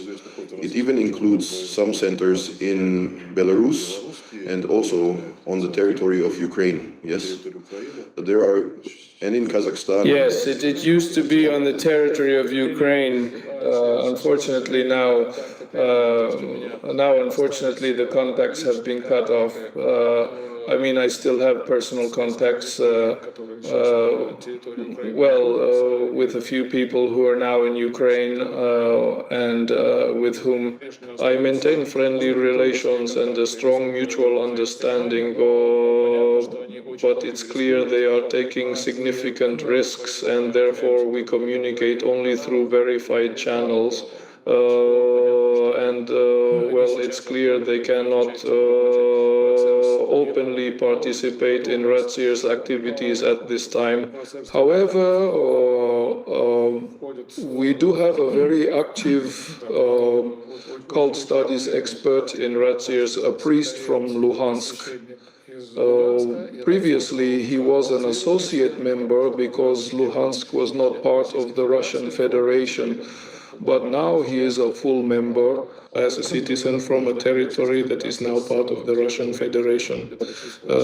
It even includes some centers in Belarus and also on the territory of Ukraine, yes? There are, and in Kazakhstan. Yes, it used to be on the territory of Ukraine. Unfortunately unfortunately, the contacts have been cut off. I mean, I still have personal contacts, with a few people who are now in Ukraine and with whom I maintain friendly relations and a strong mutual understanding. But it's clear they are taking significant risks, and therefore we communicate only through verified channels. It's clear they cannot openly participate in Red Seer's activities at this time. However, we do have a very active cult studies expert in Red Seers, a priest from Luhansk. Previously, he was an associate member because Luhansk was not part of the Russian Federation. But now he is a full member as a citizen from a territory that is now part of the Russian Federation.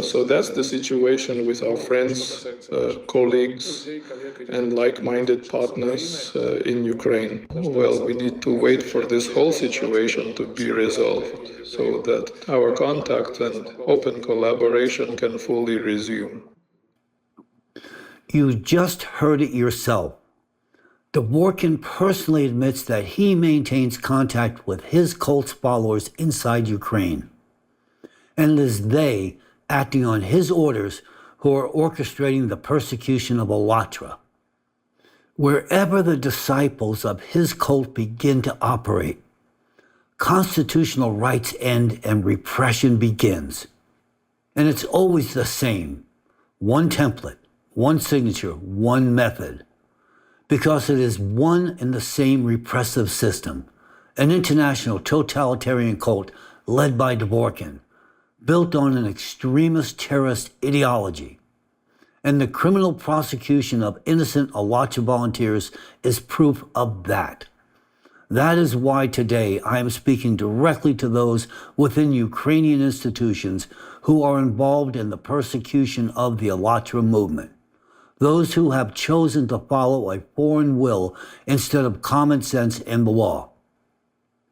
So that's the situation with our friends, colleagues, and like-minded partners in Ukraine. Well, we need to wait for this whole situation to be resolved so that our contact and open collaboration can fully resume. You just heard it yourself. Dvorkin personally admits that he maintains contact with his cult's followers inside Ukraine. And it is they, acting on his orders, who are orchestrating the persecution of Allatra. Wherever the disciples of his cult begin to operate, constitutional rights end and repression begins. And it's always the same. One template, one signature, one method. Because it is one and the same repressive system, an international totalitarian cult led by Dvorkin, built on an extremist terrorist ideology. And the criminal prosecution of innocent Allatra volunteers is proof of that. That is why today I am speaking directly to those within Ukrainian institutions who are involved in the persecution of the Allatra movement. Those who have chosen to follow a foreign will instead of common sense and the law.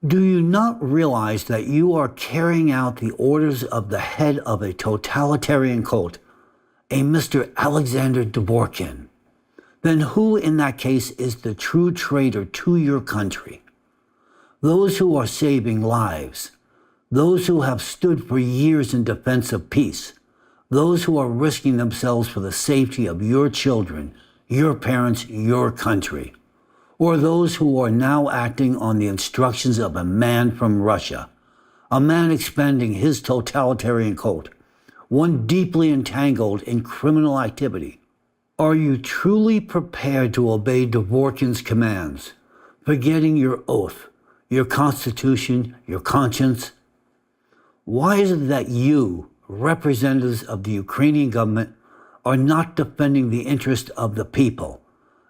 Do you not realize that you are carrying out the orders of the head of a totalitarian cult, a Mr. Alexander Dvorkin? Then who in that case is the true traitor to your country? Those who are saving lives, those who have stood for years in defense of peace, those who are risking themselves for the safety of your children, your parents, your country, or those who are now acting on the instructions of a man from Russia, a man expanding his totalitarian cult, one deeply entangled in criminal activity. Are you truly prepared to obey Dvorkin's commands, forgetting your oath, your constitution, your conscience? Why is it that you, representatives of the Ukrainian government, are not defending the interest of the people,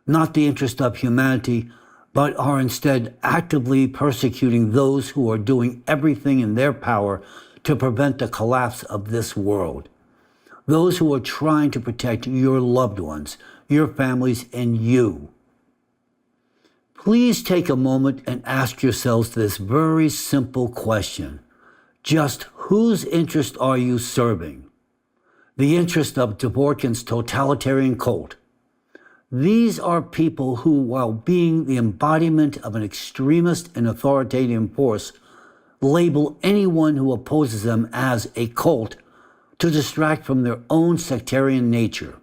not the interest of humanity, but are instead actively persecuting those who are doing everything in their power to prevent the collapse of this world? Those who are trying to protect your loved ones, your families, and you. Please take a moment and ask yourselves this very simple question. Just whose interest are you serving? The interest of Dvorkin's totalitarian cult. These are people who, while being the embodiment of an extremist and authoritarian force, label anyone who opposes them as a cult to distract from their own sectarian nature.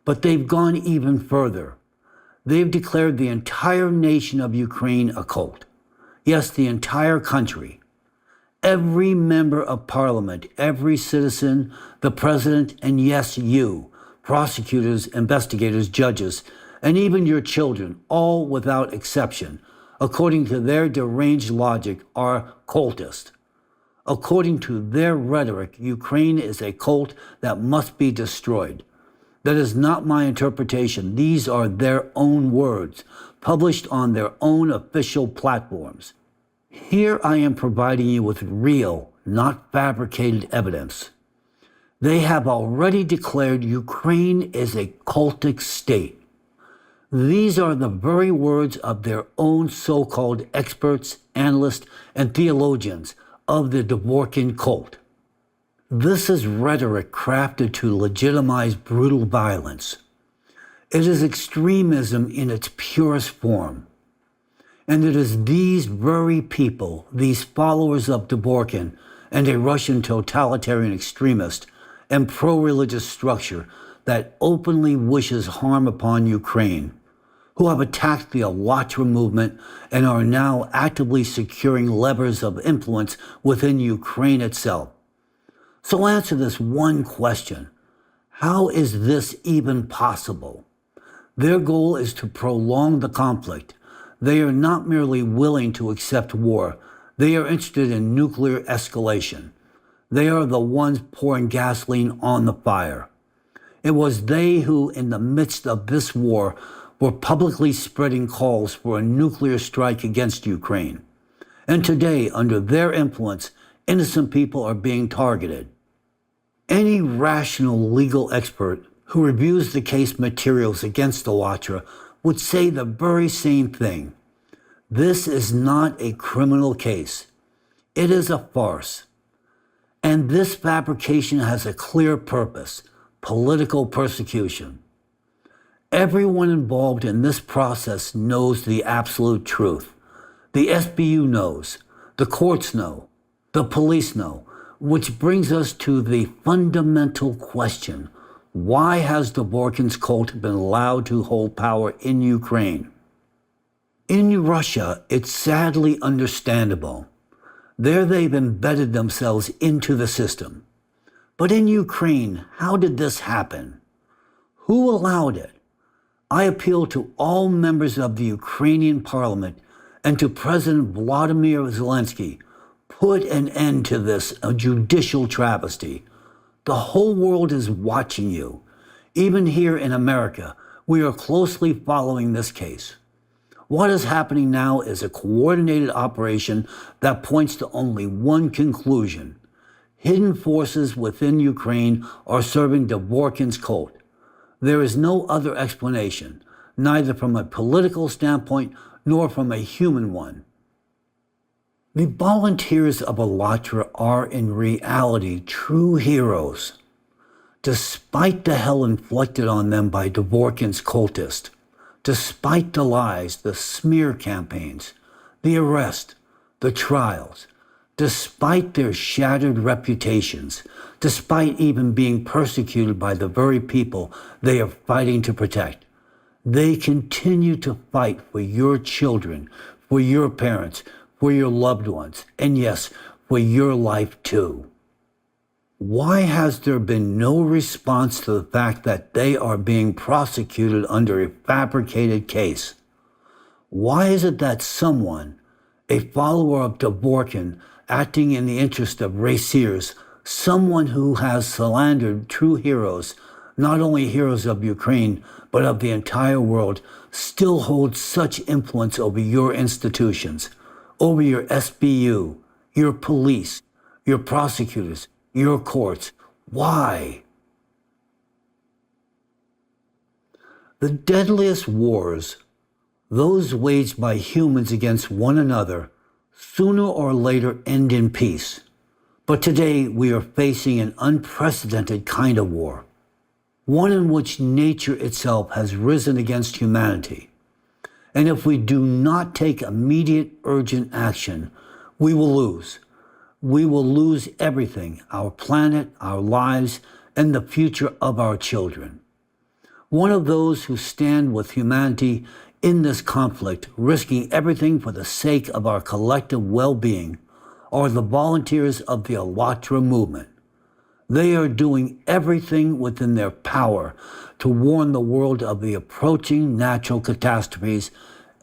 But they've gone even further. They've declared the entire nation of Ukraine a cult. Yes, the entire country. Every member of parliament, every citizen, the president, and yes, you, prosecutors, investigators, judges, and even your children, all without exception, according to their deranged logic, are cultist. According to their rhetoric, Ukraine is a cult that must be destroyed. That is not my interpretation. These are their own words, published on their own official platforms. Here I am providing you with real, not fabricated evidence. They have already declared Ukraine is a cultic state. These are the very words of their own so-called experts, analysts, and theologians of the Dvorkin cult. This is rhetoric crafted to legitimize brutal violence. It is extremism in its purest form. And it is these very people, these followers of Dvorkin and a Russian totalitarian extremist and pro-religious structure that openly wishes harm upon Ukraine, who have attacked the Allatra movement and are now actively securing levers of influence within Ukraine itself. So answer this one question: how is this even possible? Their goal is to prolong the conflict. They are not merely willing to accept war, they are interested in nuclear escalation. They are the ones pouring gasoline on the fire. It was they who, in the midst of this war, were publicly spreading calls for a nuclear strike against Ukraine. And today, under their influence, innocent people are being targeted. Any rational legal expert who reviews the case materials against Allatra would say the very same thing. This is not a criminal case. It is a farce. And this fabrication has a clear purpose: political persecution. Everyone involved in this process knows the absolute truth. The SBU knows, the courts know, the police know, which brings us to the fundamental question: why has Dvorkin's cult been allowed to hold power in Ukraine? In Russia, it's sadly understandable. There they've embedded themselves into the system. But in Ukraine, how did this happen? Who allowed it? I appeal to all members of the Ukrainian parliament and to President Vladimir Zelensky: put an end to this judicial travesty. The whole world is watching you. Even here in America, we are closely following this case. What is happening now is a coordinated operation that points to only one conclusion: hidden forces within Ukraine are serving Dvorkin's cult. There is no other explanation, neither from a political standpoint nor from a human one. The volunteers of Allatra are in reality true heroes. Despite the hell inflicted on them by Dvorkin's cultists, despite the lies, the smear campaigns, the arrest, the trials, despite their shattered reputations, despite even being persecuted by the very people they are fighting to protect, they continue to fight for your children, for your parents, for your loved ones, and yes, for your life too. Why has there been no response to the fact that they are being prosecuted under a fabricated case? Why is it that someone, a follower of Dvorkin, acting in the interest of raciers, someone who has slandered true heroes, not only heroes of Ukraine, but of the entire world, still holds such influence over your institutions, over your SBU, your police, your prosecutors, your courts? Why? The deadliest wars, those waged by humans against one another, sooner or later end in peace. But today we are facing an unprecedented kind of war, one in which nature itself has risen against humanity. And if we do not take immediate, urgent action, we will lose. We will lose everything: our planet, our lives, and the future of our children. One of those who stand with humanity in this conflict, risking everything for the sake of our collective well-being, are the volunteers of the Allatra movement. They are doing everything within their power to warn the world of the approaching natural catastrophes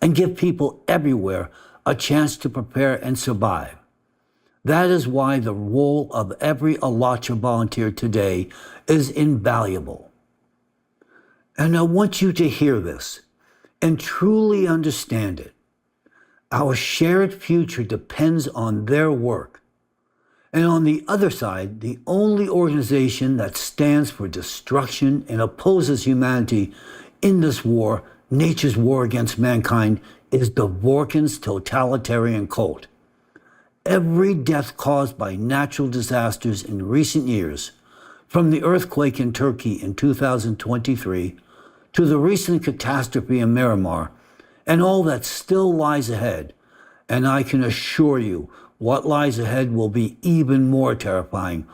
and give people everywhere a chance to prepare and survive. That is why the role of every Allatra volunteer today is invaluable. And I want you to hear this and truly understand it. Our shared future depends on their work. And on the other side, the only organization that stands for destruction and opposes humanity in this war, nature's war against mankind, is Dvorkin's totalitarian cult. every death caused by natural disasters in recent years, from the earthquake in Turkey in 2023 to the recent catastrophe in Myanmar, and all that still lies ahead. And I can assure you, what lies ahead will be even more terrifying.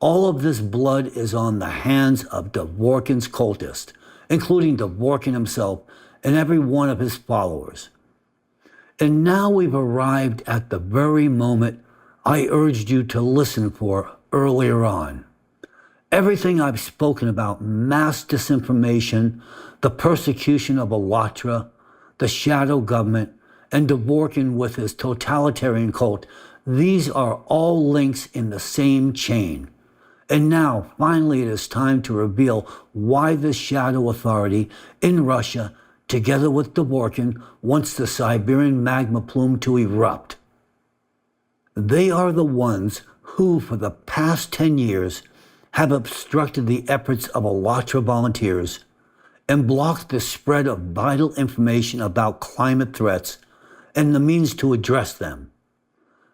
All of this blood is on the hands of Dvorkin's cultists, including Dvorkin himself and every one of his followers. And now we've arrived at the very moment I urged you to listen for earlier on. Everything I've spoken about, mass disinformation, the persecution of Alatra, the shadow government, and Dvorkin with his totalitarian cult, these are all links in the same chain. And now, finally, it is time to reveal why this shadow authority in Russia, together with Dvorkin, wants the Siberian magma plume to erupt. They are the ones who, for the past 10 years, have obstructed the efforts of Alatra volunteers and blocked the spread of vital information about climate threats and the means to address them.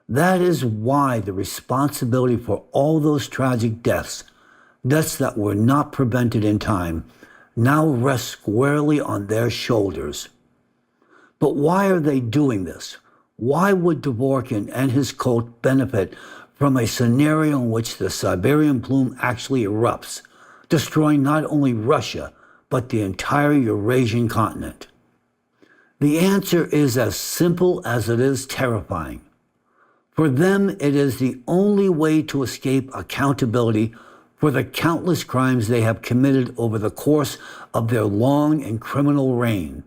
That is why the responsibility for all those tragic deaths that were not prevented in time, now rests squarely on their shoulders. But why are they doing this? Why would Dvorkin and his cult benefit from a scenario in which the Siberian plume actually erupts, destroying not only Russia, but the entire Eurasian continent? The answer is as simple as it is terrifying. For them, it is the only way to escape accountability for the countless crimes they have committed over the course of their long and criminal reign.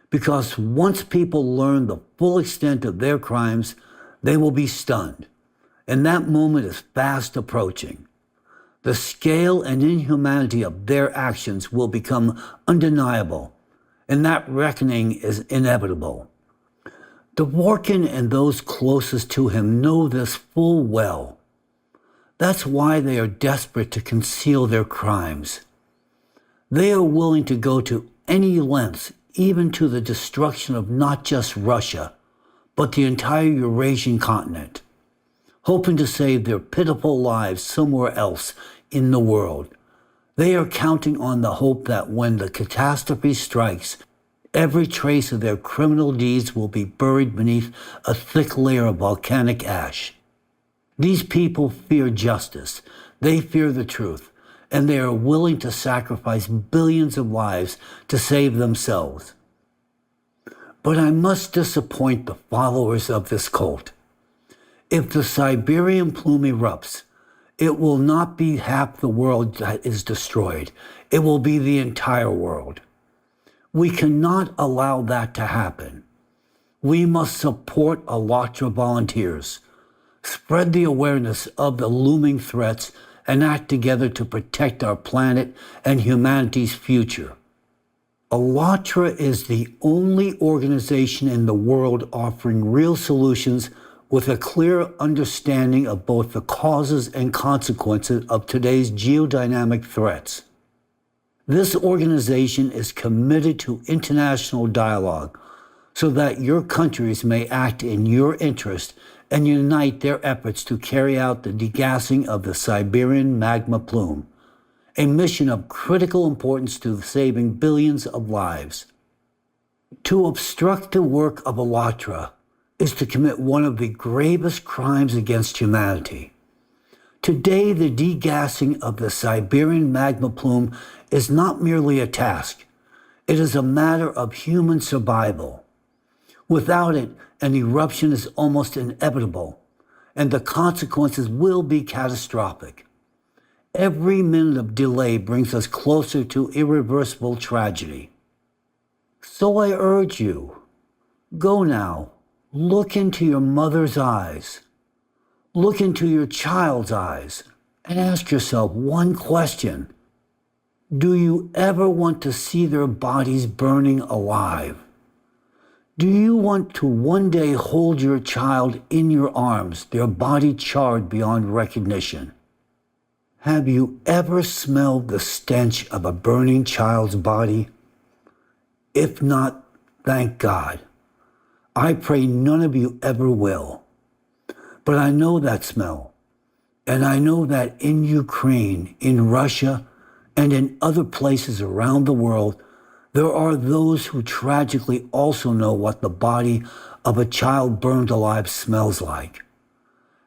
Because once people learn the full extent of their crimes, they will be stunned. And that moment is fast approaching. The scale and inhumanity of their actions will become undeniable, and that reckoning is inevitable. Dvorkin and those closest to him know this full well. That's why they are desperate to conceal their crimes. They are willing to go to any lengths, even to the destruction of not just Russia, but the entire Eurasian continent, hoping to save their pitiful lives somewhere else in the world. They are counting on the hope that when the catastrophe strikes, every trace of their criminal deeds will be buried beneath a thick layer of volcanic ash. These people fear justice, they fear the truth, and they are willing to sacrifice billions of lives to save themselves. But I must disappoint the followers of this cult. If the Siberian plume erupts, it will not be half the world that is destroyed. It will be the entire world. We cannot allow that to happen. We must support Alatra volunteers, spread the awareness of the looming threats, and act together to protect our planet and humanity's future. Alatra is the only organization in the world offering real solutions with a clear understanding of both the causes and consequences of today's geodynamic threats. This organization is committed to international dialogue so that your countries may act in your interest and unite their efforts to carry out the degassing of the Siberian magma plume, a mission of critical importance to saving billions of lives. To obstruct the work of Alatra is to commit one of the gravest crimes against humanity. Today, the degassing of the Siberian magma plume is not merely a task. It is a matter of human survival. Without it, an eruption is almost inevitable, and the consequences will be catastrophic. Every minute of delay brings us closer to irreversible tragedy. So I urge you, go now, look into your mother's eyes, look into your child's eyes, and ask yourself one question. Do you ever want to see their bodies burning alive? Do you want to one day hold your child in your arms, their body charred beyond recognition? Have you ever smelled the stench of a burning child's body? If not, thank God. I pray none of you ever will. But I know that smell. And I know that in Ukraine, in Russia, and in other places around the world, there are those who tragically also know what the body of a child burned alive smells like.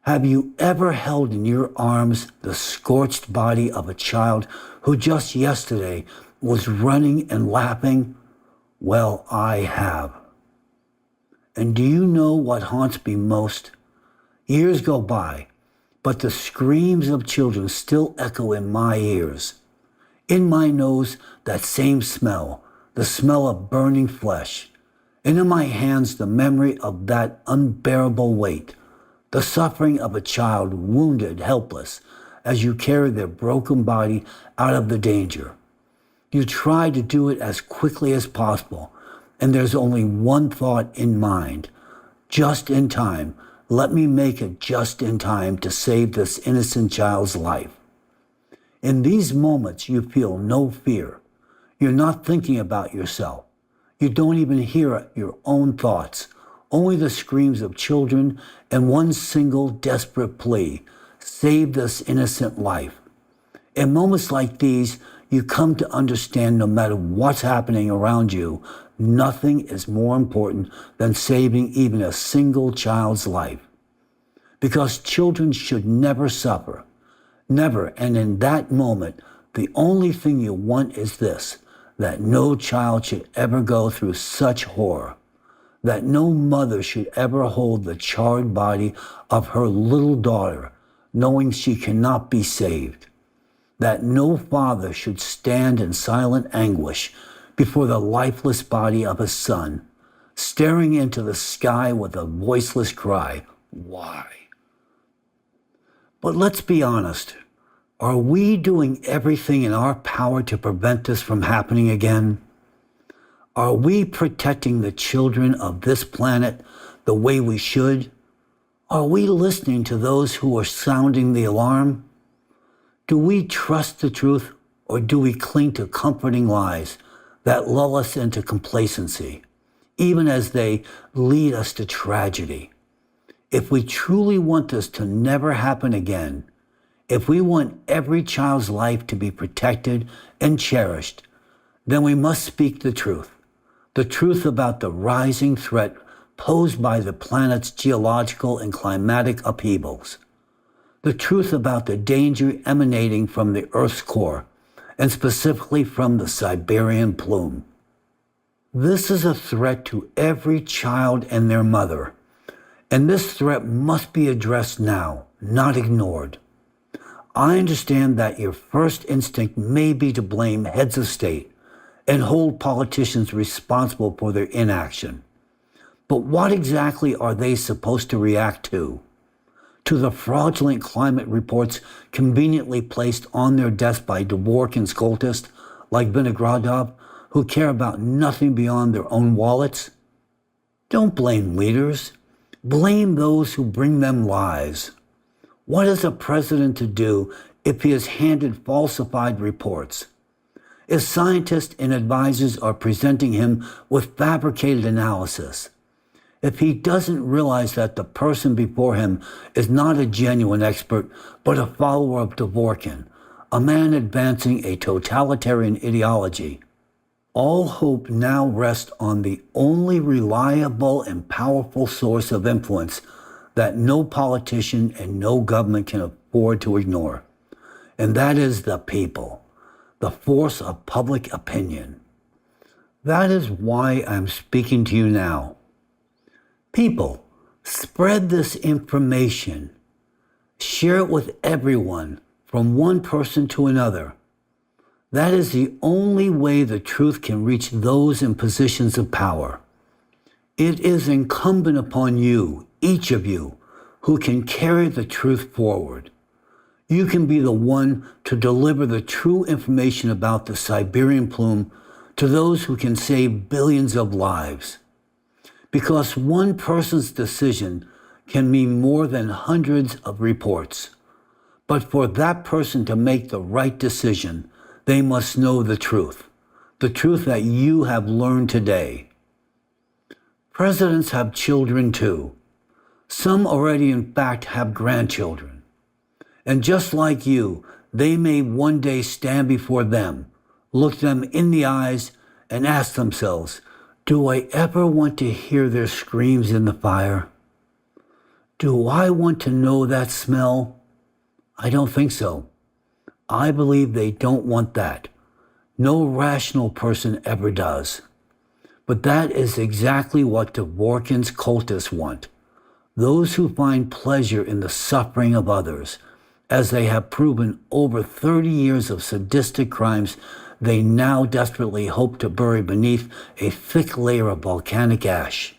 Have you ever held in your arms the scorched body of a child who just yesterday was running and laughing? Well, I have. And do you know what haunts me most? Years go by, but the screams of children still echo in my ears. In my nose, that same smell, the smell of burning flesh. And in my hands, the memory of that unbearable weight, the suffering of a child wounded, helpless, as you carry their broken body out of the danger. You try to do it as quickly as possible, and there's only one thought in mind. Just in time. Let me make it just in time to save this innocent child's life. In these moments, you feel no fear. You're not thinking about yourself. You don't even hear your own thoughts, only the screams of children and one single desperate plea: save this innocent life. In moments like these, you come to understand no matter what's happening around you, nothing is more important than saving even a single child's life. Because children should never suffer. Never. And in that moment, the only thing you want is this: that no child should ever go through such horror. That no mother should ever hold the charred body of her little daughter, knowing she cannot be saved. That no father should stand in silent anguish before the lifeless body of his son, staring into the sky with a voiceless cry, "Why?" But let's be honest. Are we doing everything in our power to prevent this from happening again? Are we protecting the children of this planet the way we should? Are we listening to those who are sounding the alarm? Do we trust the truth, or do we cling to comforting lies that lull us into complacency, even as they lead us to tragedy? If we truly want this to never happen again, if we want every child's life to be protected and cherished, then we must speak the truth about the rising threat posed by the planet's geological and climatic upheavals, the truth about the danger emanating from the Earth's core, and specifically from the Siberian plume. This is a threat to every child and their mother, and this threat must be addressed now, not ignored. I understand that your first instinct may be to blame heads of state and hold politicians responsible for their inaction. But what exactly are they supposed to react to? To the fraudulent climate reports conveniently placed on their desk by Dworkin's cultists like Vinogradov, who care about nothing beyond their own wallets? Don't blame leaders. Blame those who bring them lies. What is a president to do if he is handed falsified reports? If scientists and advisors are presenting him with fabricated analysis? If he doesn't realize that the person before him is not a genuine expert, but a follower of Dworkin, a man advancing a totalitarian ideology? All hope now rests on the only reliable and powerful source of influence that no politician and no government can afford to ignore. And that is the people, the force of public opinion. That is why I'm speaking to you now. People, spread this information. Share it with everyone, from one person to another. That is the only way the truth can reach those in positions of power. It is incumbent upon you, each of you, who can carry the truth forward. You can be the one to deliver the true information about the Siberian plume to those who can save billions of lives. Because one person's decision can mean more than hundreds of reports. But for that person to make the right decision, they must know the truth that you have learned today. Presidents have children too. Some already, in fact, have grandchildren. And just like you, they may one day stand before them, look them in the eyes, and ask themselves, do I ever want to hear their screams in the fire? Do I want to know that smell? I don't think so. I believe they don't want that. No rational person ever does. But that is exactly what Dvorkin's cultists want. Those who find pleasure in the suffering of others, as they have proven over 30 years of sadistic crimes they now desperately hope to bury beneath a thick layer of volcanic ash.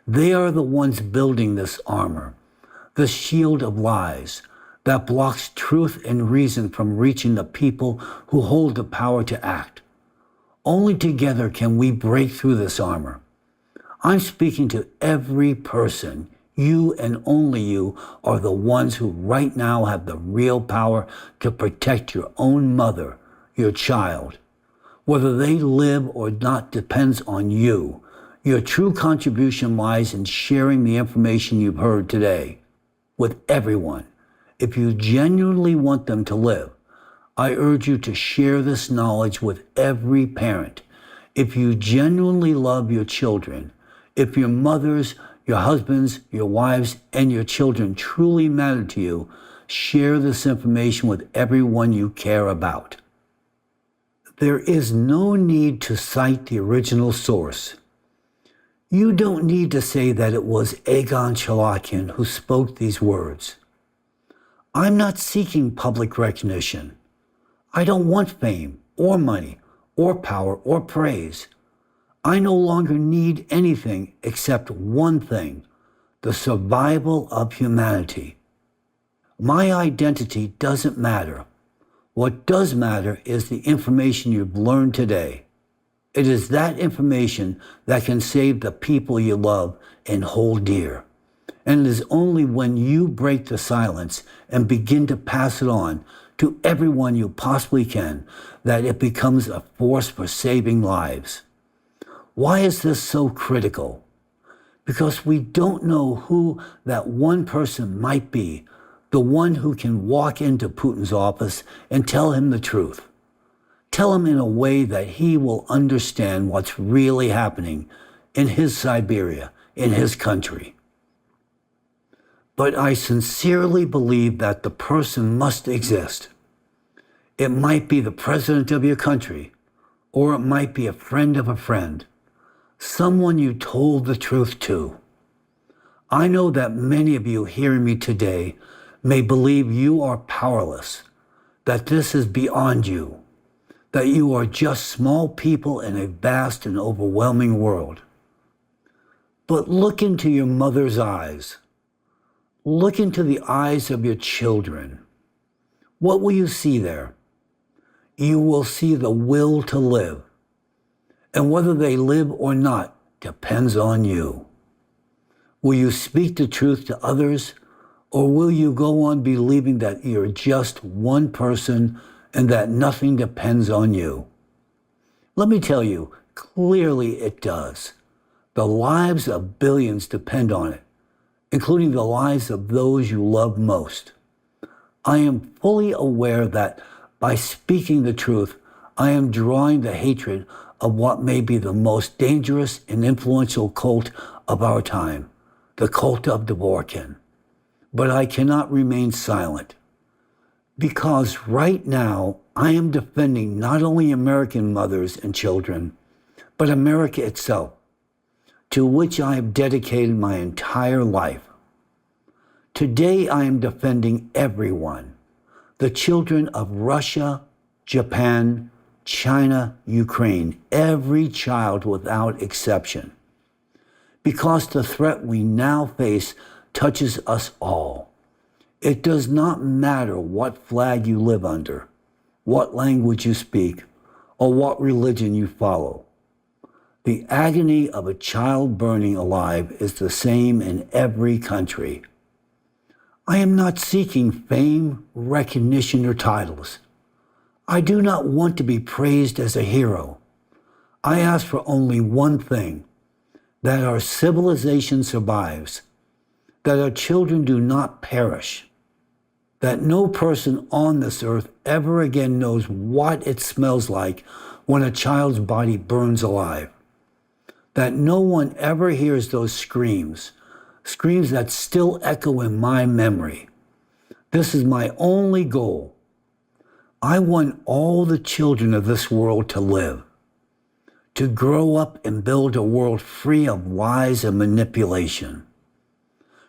They are the ones building this armor, the shield of lies, that blocks truth and reason from reaching the people who hold the power to act. Only together can we break through this armor. I'm speaking to every person. You and only you are the ones who right now have the real power to protect your own mother, your child. Whether they live or not depends on you. Your true contribution lies in sharing the information you've heard today with everyone. If you genuinely want them to live, I urge you to share this knowledge with every parent. If you genuinely love your children, if your mothers, your husbands, your wives, and your children truly matter to you, share this information with everyone you care about. There is no need to cite the original source. You don't need to say that it was Egon Cholakian who spoke these words. I'm not seeking public recognition. I don't want fame or money or power or praise. I no longer need anything except one thing, the survival of humanity. My identity doesn't matter. What does matter is the information you've learned today. It is that information that can save the people you love and hold dear. And it is only when you break the silence and begin to pass it on to everyone you possibly can that it becomes a force for saving lives. Why is this so critical? Because we don't know who that one person might be, the one who can walk into Putin's office and tell him the truth. Tell him in a way that he will understand what's really happening in his Siberia, in his country. But I sincerely believe that the person must exist. It might be the president of your country, or it might be a friend of a friend, someone you told the truth to. I know that many of you hearing me today may believe you are powerless, that this is beyond you, that you are just small people in a vast and overwhelming world. But look into your mother's eyes. Look into the eyes of your children. What will you see there? You will see the will to live. And whether they live or not depends on you. Will you speak the truth to others, or will you go on believing that you're just one person and that nothing depends on you? Let me tell you, clearly it does. The lives of billions depend on it, including the lives of those you love most. I am fully aware that by speaking the truth, I am drawing the hatred of what may be the most dangerous and influential cult of our time, the cult of Dvorkin. But I cannot remain silent, because right now I am defending not only American mothers and children, but America itself, to which I have dedicated my entire life. Today I am defending everyone, the children of Russia, Japan, China, Ukraine, every child without exception, because the threat we now face touches us all. It does not matter what flag you live under, what language you speak, or what religion you follow. The agony of a child burning alive is the same in every country. I am not seeking fame, recognition, or titles. I do not want to be praised as a hero. I ask for only one thing, that our civilization survives, that our children do not perish, that no person on this earth ever again knows what it smells like when a child's body burns alive, that no one ever hears those screams, screams that still echo in my memory. This is my only goal. I want all the children of this world to live, to grow up and build a world free of lies and manipulation.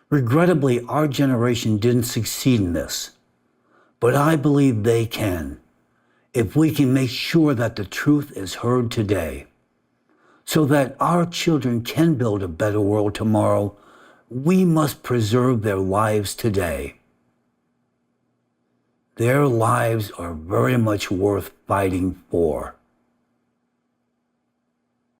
Regrettably, our generation didn't succeed in this, but I believe they can, if we can make sure that the truth is heard today. So that our children can build a better world tomorrow, we must preserve their lives today. Their lives are very much worth fighting for.